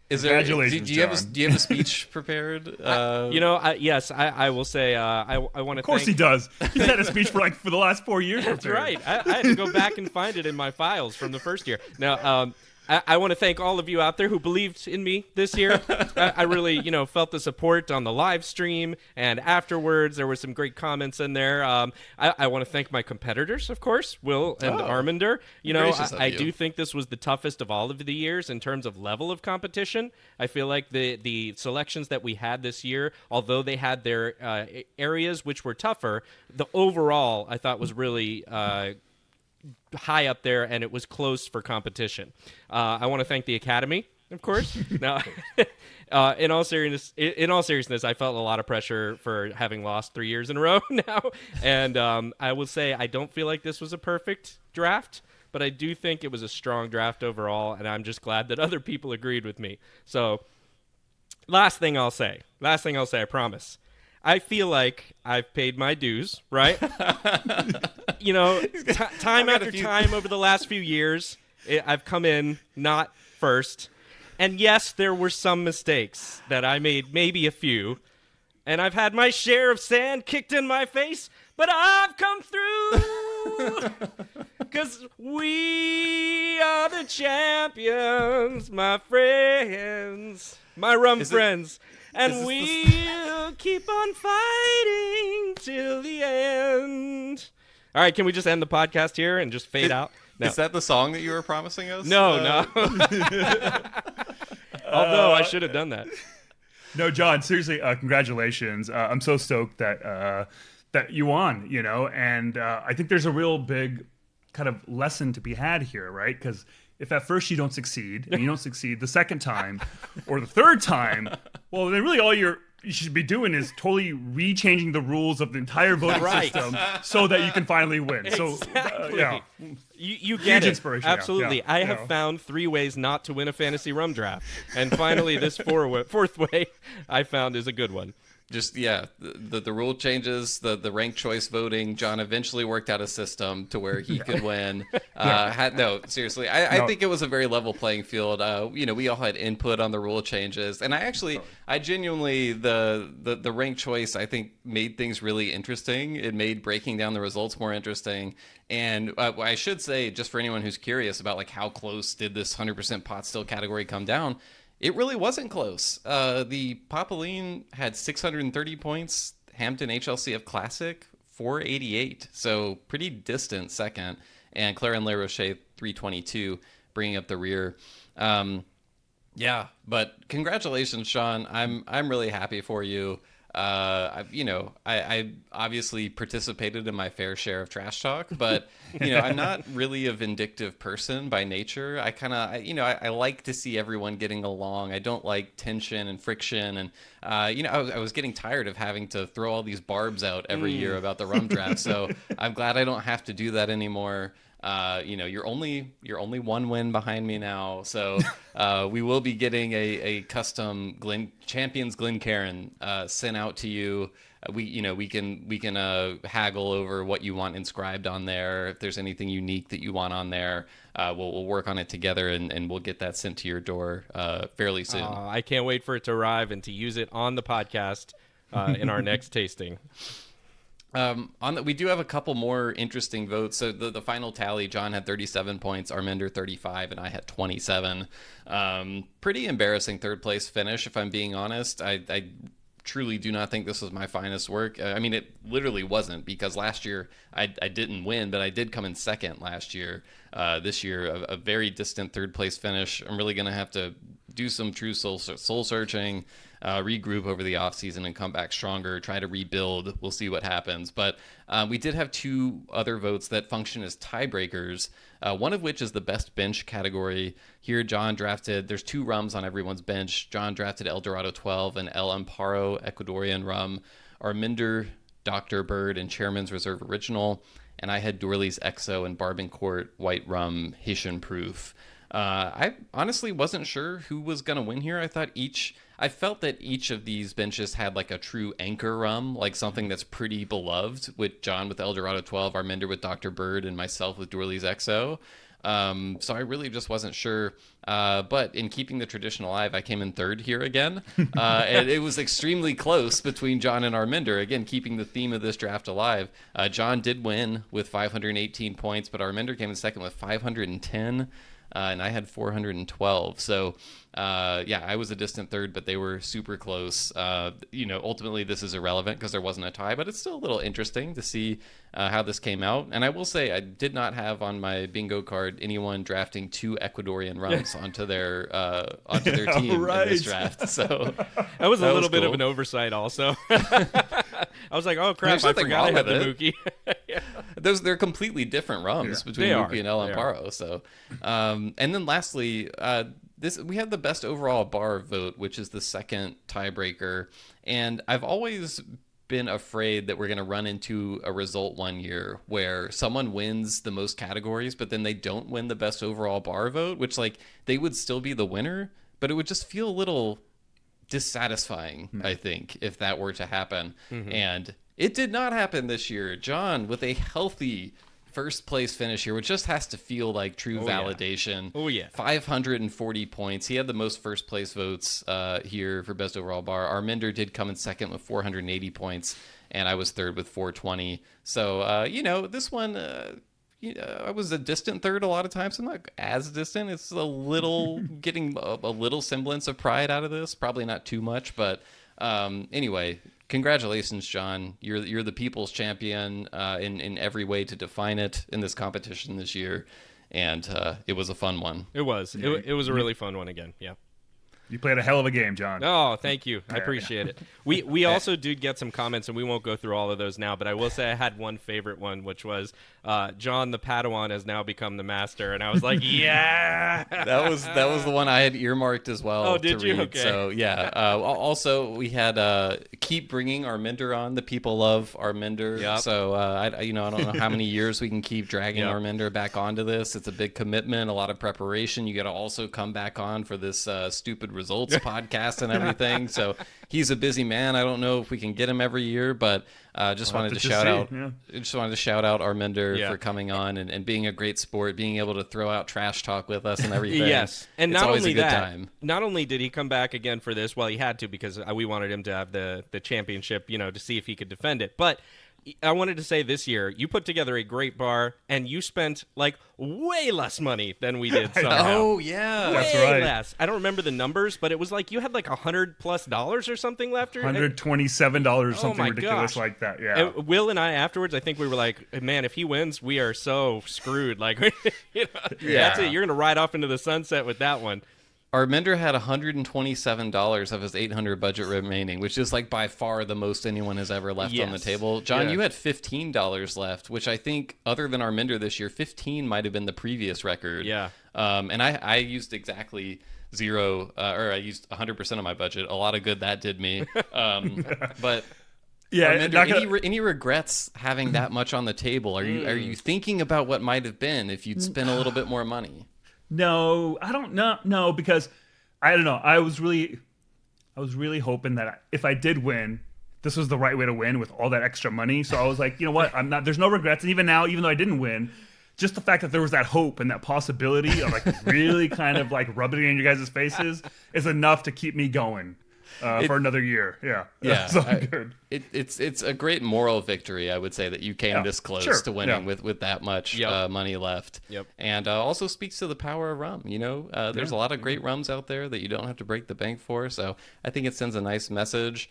Speaker 3: Congratulations,
Speaker 2: do you have a speech prepared?
Speaker 1: Yes, I will say I want to.
Speaker 3: Of course he does. He's had a speech for the last 4 years.
Speaker 1: That's right. I had to go back and find it in my files from the first year. Now, I want to thank all of you out there who believed in me this year. I really, felt the support on the live stream and afterwards. There were some great comments in there. I want to thank my competitors, of course, Will and Arminder. I do think this was the toughest of all of the years in terms of level of competition. I feel like the selections that we had this year, although they had their areas which were tougher, the overall I thought was really high up there, and it was close for competition. I want to thank the Academy, of course. Now, in all seriousness, I felt a lot of pressure for having lost 3 years in a row now, and I will say I don't feel like this was a perfect draft, but I do think it was a strong draft overall, and I'm just glad that other people agreed with me. So, last thing I'll say, I promise. I feel like I've paid my dues, right? Time after time over the last few years, I've come in not first. And yes, there were some mistakes that I made, maybe a few. And I've had my share of sand kicked in my face, but I've come through. Because we are the champions, my friends, my rum friends. And we'll keep on fighting till the end. All right, can we just end the podcast here and just fade out? No.
Speaker 2: Is that the song that you were promising us?
Speaker 1: No. Although I should have done that.
Speaker 3: No, John, seriously, congratulations. I'm so stoked that you won, and I think there's a real big kind of lesson to be had here, right? Because if at first you don't succeed, and you don't succeed the second time or the third time, well, then really all you should be doing is totally rechanging the rules of the entire voting system so that you can finally win.
Speaker 1: Exactly.
Speaker 3: So,
Speaker 1: you get it.
Speaker 3: Inspiration.
Speaker 1: Absolutely. I have found 3 ways not to win a fantasy rum draft. And finally, this fourth way I found is a good one.
Speaker 2: Just the rule changes, the ranked choice voting. John eventually worked out a system to where he could win. Seriously, I think it was a very level playing field. We all had input on the rule changes, and I genuinely the ranked choice I think made things really interesting. It made breaking down the results more interesting. And I should say, just for anyone who's curious about how close did this 100% pot still category come down. It really wasn't close. The Popeline had 630 points. Hampton HLCF Classic, 488. So pretty distant second. And Claire and Le Rocher, 322, bringing up the rear. But congratulations, Sean. I'm really happy for you. I obviously participated in my fair share of trash talk, but I'm not really a vindictive person by nature. I like to see everyone getting along. I don't like tension and friction, and I was getting tired of having to throw all these barbs out every year about the rum draft. So I'm glad I don't have to do that anymore. You're only 1 win behind me now, so we will be getting a custom Champions Glencairn sent out to you. We can haggle over what you want inscribed on there. If there's anything unique that you want on there, we'll work on it together, and we'll get that sent to your door fairly soon.
Speaker 1: I can't wait for it to arrive and to use it on the podcast in our next tasting.
Speaker 2: We do have a couple more interesting votes. So the final tally, John had 37 points, Arminder 35, and I had 27. Pretty embarrassing third place finish, if I'm being honest. I truly do not think this was my finest work. I mean, it literally wasn't, because last year I didn't win, but I did come in second last year. This year, a very distant third place finish. I'm really going to have to do some true soul searching, regroup over the off season and come back stronger, try to rebuild. We'll see what happens. But we did have two other votes that function as tiebreakers, one of which is the best bench category. Here, John drafted, there's 2 rums on everyone's bench. John drafted El Dorado 12 and El Amparo Ecuadorian rum, Arminder Dr. Bird and Chairman's Reserve Original, and I had Dorley's XO and Barbancourt White Rum Haitian Proof. I honestly wasn't sure who was going to win here. I felt that each of these benches had like a true anchor rum, like something that's pretty beloved, with John with El Dorado 12, Arminder with Dr. Bird, and myself with Dorley's XO. So I really just wasn't sure. But in keeping the tradition alive, I came in third here again. And it was extremely close between John and Arminder. Again, keeping the theme of this draft alive. John did win with 518 points, but Arminder came in second with 510. And I had 412. So, I was a distant third, but they were super close. Ultimately, this is irrelevant because there wasn't a tie, but it's still a little interesting to see how this came out. And I will say, I did not have on my bingo card anyone drafting 2 Ecuadorian rums onto their team in this draft. So
Speaker 1: that was a little bit of an oversight, also. I was like, oh crap, I forgot I had the Mookie. Yeah.
Speaker 2: They're completely different rums between Mookie and El Amparo. So, and then lastly, we have the best overall bar vote, which is the second tiebreaker. And I've always been afraid that we're going to run into a result one year where someone wins the most categories, but then they don't win the best overall bar vote, which like they would still be the winner, but it would just feel a little dissatisfying, I think, if that were to happen. And it did not happen this year. John with a healthy first place finish here, which just has to feel like true validation. 540 points. He had the most first place votes here for best overall bar. Arminder did come in second with 480 points, and I was third with 420. So, this one, I was a distant third a lot of times. I'm not as distant. It's a little getting a little semblance of pride out of this. Probably not too much, but anyway, congratulations, John. You're the people's champion in every way to define it in this competition this year, and it was a fun one.
Speaker 1: It was. It was a really fun one again. Yeah.
Speaker 3: You played a hell of a game, John.
Speaker 1: Oh, thank you. I appreciate it. We also did get some comments, and we won't go through all of those now, but I will say I had one favorite one, which was John the Padawan has now become the master, and I was like, yeah!
Speaker 2: That was the one I had earmarked as well.
Speaker 1: Oh, did you?
Speaker 2: Read.
Speaker 1: Okay.
Speaker 2: So, yeah. Also, we had keep bringing Arminder on. The people love Arminder.
Speaker 1: Yep.
Speaker 2: So, I don't know how many years we can keep dragging Arminder back onto this. It's a big commitment, a lot of preparation. You got to also come back on for this stupid results podcast and everything. So he's a busy man. I don't know if we can get him every year, but just wanted to shout out Arminder for coming on and being a great sport, being able to throw out trash talk with us and everything.
Speaker 1: Yes, and
Speaker 2: it's
Speaker 1: not
Speaker 2: always
Speaker 1: only
Speaker 2: a good
Speaker 1: that,
Speaker 2: time.
Speaker 1: not only did he come back again for this, well, he had to because we wanted him to have the championship, to see if he could defend it, but I wanted to say this year, you put together a great bar, and you spent, like, way less money than we did somehow.
Speaker 2: Oh, yeah.
Speaker 3: That's
Speaker 1: way
Speaker 3: right.
Speaker 1: less. I don't remember the numbers, but it was like you had, like, $100+ or something left.
Speaker 3: $127 or something ridiculous
Speaker 1: gosh.
Speaker 3: like that, yeah.
Speaker 1: And Will and I, afterwards, I think we were like, man, if he wins, we are so screwed. Like, that's it. You're going to ride off into the sunset with that one.
Speaker 2: Arminder had $127 of his $800 budget remaining, which is like by far the most anyone has ever left on the table. John, you had $15 left, which I think, other than Arminder this year, 15 might have been the previous record.
Speaker 1: Yeah.
Speaker 2: And I used exactly zero, or I used 100% of my budget. A lot of good that did me. But
Speaker 3: yeah,
Speaker 2: Arminder, any regrets having that much on the table? Are you thinking about what might have been if you'd spent a little bit more money?
Speaker 3: No, I don't know. No, because I don't know. I was really hoping that if I did win, this was the right way to win with all that extra money. So I was like, you know what? There's no regrets. And even now, even though I didn't win, just the fact that there was that hope and that possibility of like really kind of like rubbing it in your guys' faces is enough to keep me going. For another year,
Speaker 2: yeah,
Speaker 3: so good.
Speaker 2: It's a great moral victory, I would say, that you came this close to winning with that much money left.
Speaker 1: Yep.
Speaker 2: And also speaks to the power of rum. There's a lot of great rums out there that you don't have to break the bank for. So I think it sends a nice message.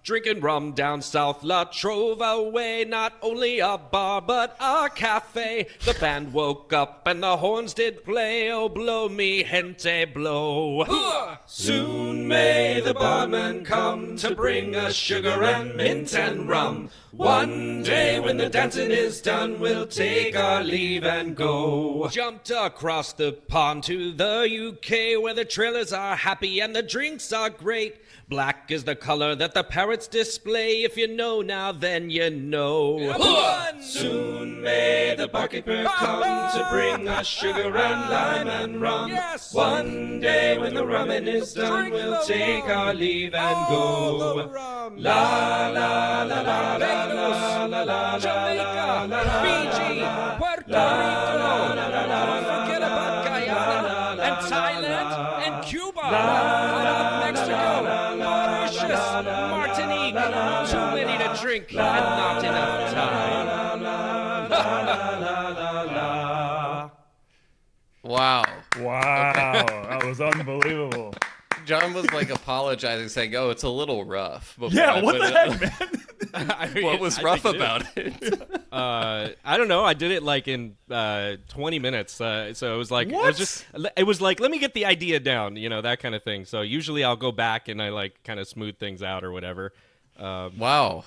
Speaker 1: Drinking rum down South La Trova way, not only a bar but a cafe. The band woke up and the horns did play, oh blow me gente blow. Soon may the barman come to bring us sugar and mint and rum. One day when the dancing is done, we'll take our leave and go. Jumped across the pond to the UK, where the trailers are happy and the drinks are great. Black is the color that the parrots display. If you know now, then you know. Soon may the barkeeper come to bring us sugar and lime and rum. Yes. One day when the rumming is done, we'll take our leave and go. La la la la la la la la, Jamaica, Fiji, Puerto Rico. Don't forget about Guyana and Thailand and Cuba. How about Mexico? Mauritius, Martinique, too many to drink and not enough time.
Speaker 2: Wow.
Speaker 3: Wow, that was unbelievable.
Speaker 2: John was like apologizing, saying, "Oh, it's a little rough."
Speaker 3: Yeah, what the heck, man?
Speaker 2: What was rough about it?
Speaker 1: I don't know. I did it like in 20 minutes. So it was like
Speaker 3: What?
Speaker 1: it was like, let me get the idea down, that kind of thing. So usually I'll go back and I like kind of smooth things out or whatever.
Speaker 2: Wow.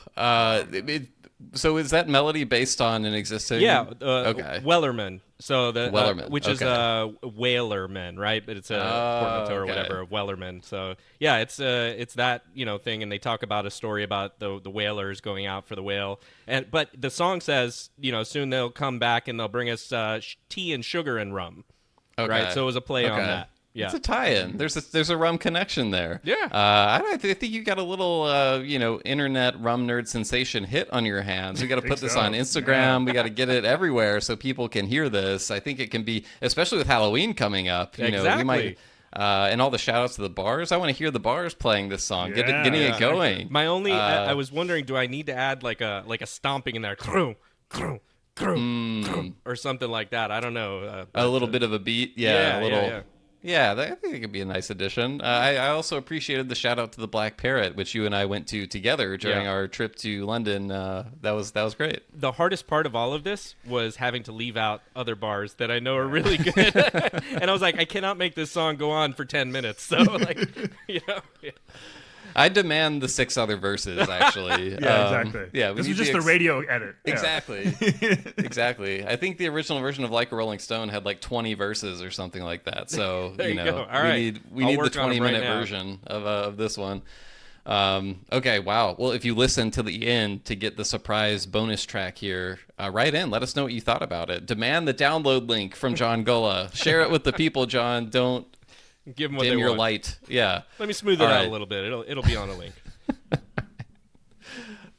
Speaker 2: So is that melody based on an existing?
Speaker 1: Yeah.
Speaker 2: Okay.
Speaker 1: Wellerman. So the
Speaker 2: Wellerman,
Speaker 1: which is Whalerman, right? But it's a portmanteau or whatever, Wellerman. So yeah, it's that thing, and they talk about a story about the whalers going out for the whale, but the song says soon they'll come back and they'll bring us tea and sugar and rum, right? So it was a play on that. Yeah,
Speaker 2: it's a tie-in. There's a rum connection there.
Speaker 1: Yeah.
Speaker 2: I think you got a little internet rum nerd sensation hit on your hands. We got to put this on Instagram. Yeah. We got to get it everywhere so people can hear this. I think it can be, especially with Halloween coming up.
Speaker 1: Exactly.
Speaker 2: We might. And all the shout outs to the bars. I want to hear the bars playing this song, getting it going.
Speaker 1: My only, I was wondering, do I need to add like a stomping in there? Or something like that. I don't know.
Speaker 2: A little bit of a beat. Yeah, a little. Yeah. Yeah, I think it could be a nice addition. I also appreciated the shout out to the Black Parrot, which you and I went to together during our trip to London. That was great.
Speaker 1: The hardest part of all of this was having to leave out other bars that I know are really good. And I was like, I cannot make this song go on for 10 minutes. So Yeah.
Speaker 2: I demand the 6 other verses, actually.
Speaker 3: Exactly.
Speaker 2: Yeah,
Speaker 3: this was just the radio edit. Yeah.
Speaker 2: Exactly. Exactly. I think the original version of Like a Rolling Stone had like 20 verses or something like that. So,
Speaker 1: there you go. All right.
Speaker 2: we need the 20-minute version of this one. Okay, wow. Well, if you listen to the end to get the surprise bonus track here, write in. Let us know what you thought about it. Demand the download link from John Gulla. Share it with the people, John. Don't
Speaker 1: give them what
Speaker 2: dim
Speaker 1: they
Speaker 2: your
Speaker 1: want.
Speaker 2: Light. Yeah.
Speaker 1: Let me smooth it out a little bit. It'll be on a link.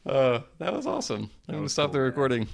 Speaker 2: That was awesome. I'm going to stop the recording.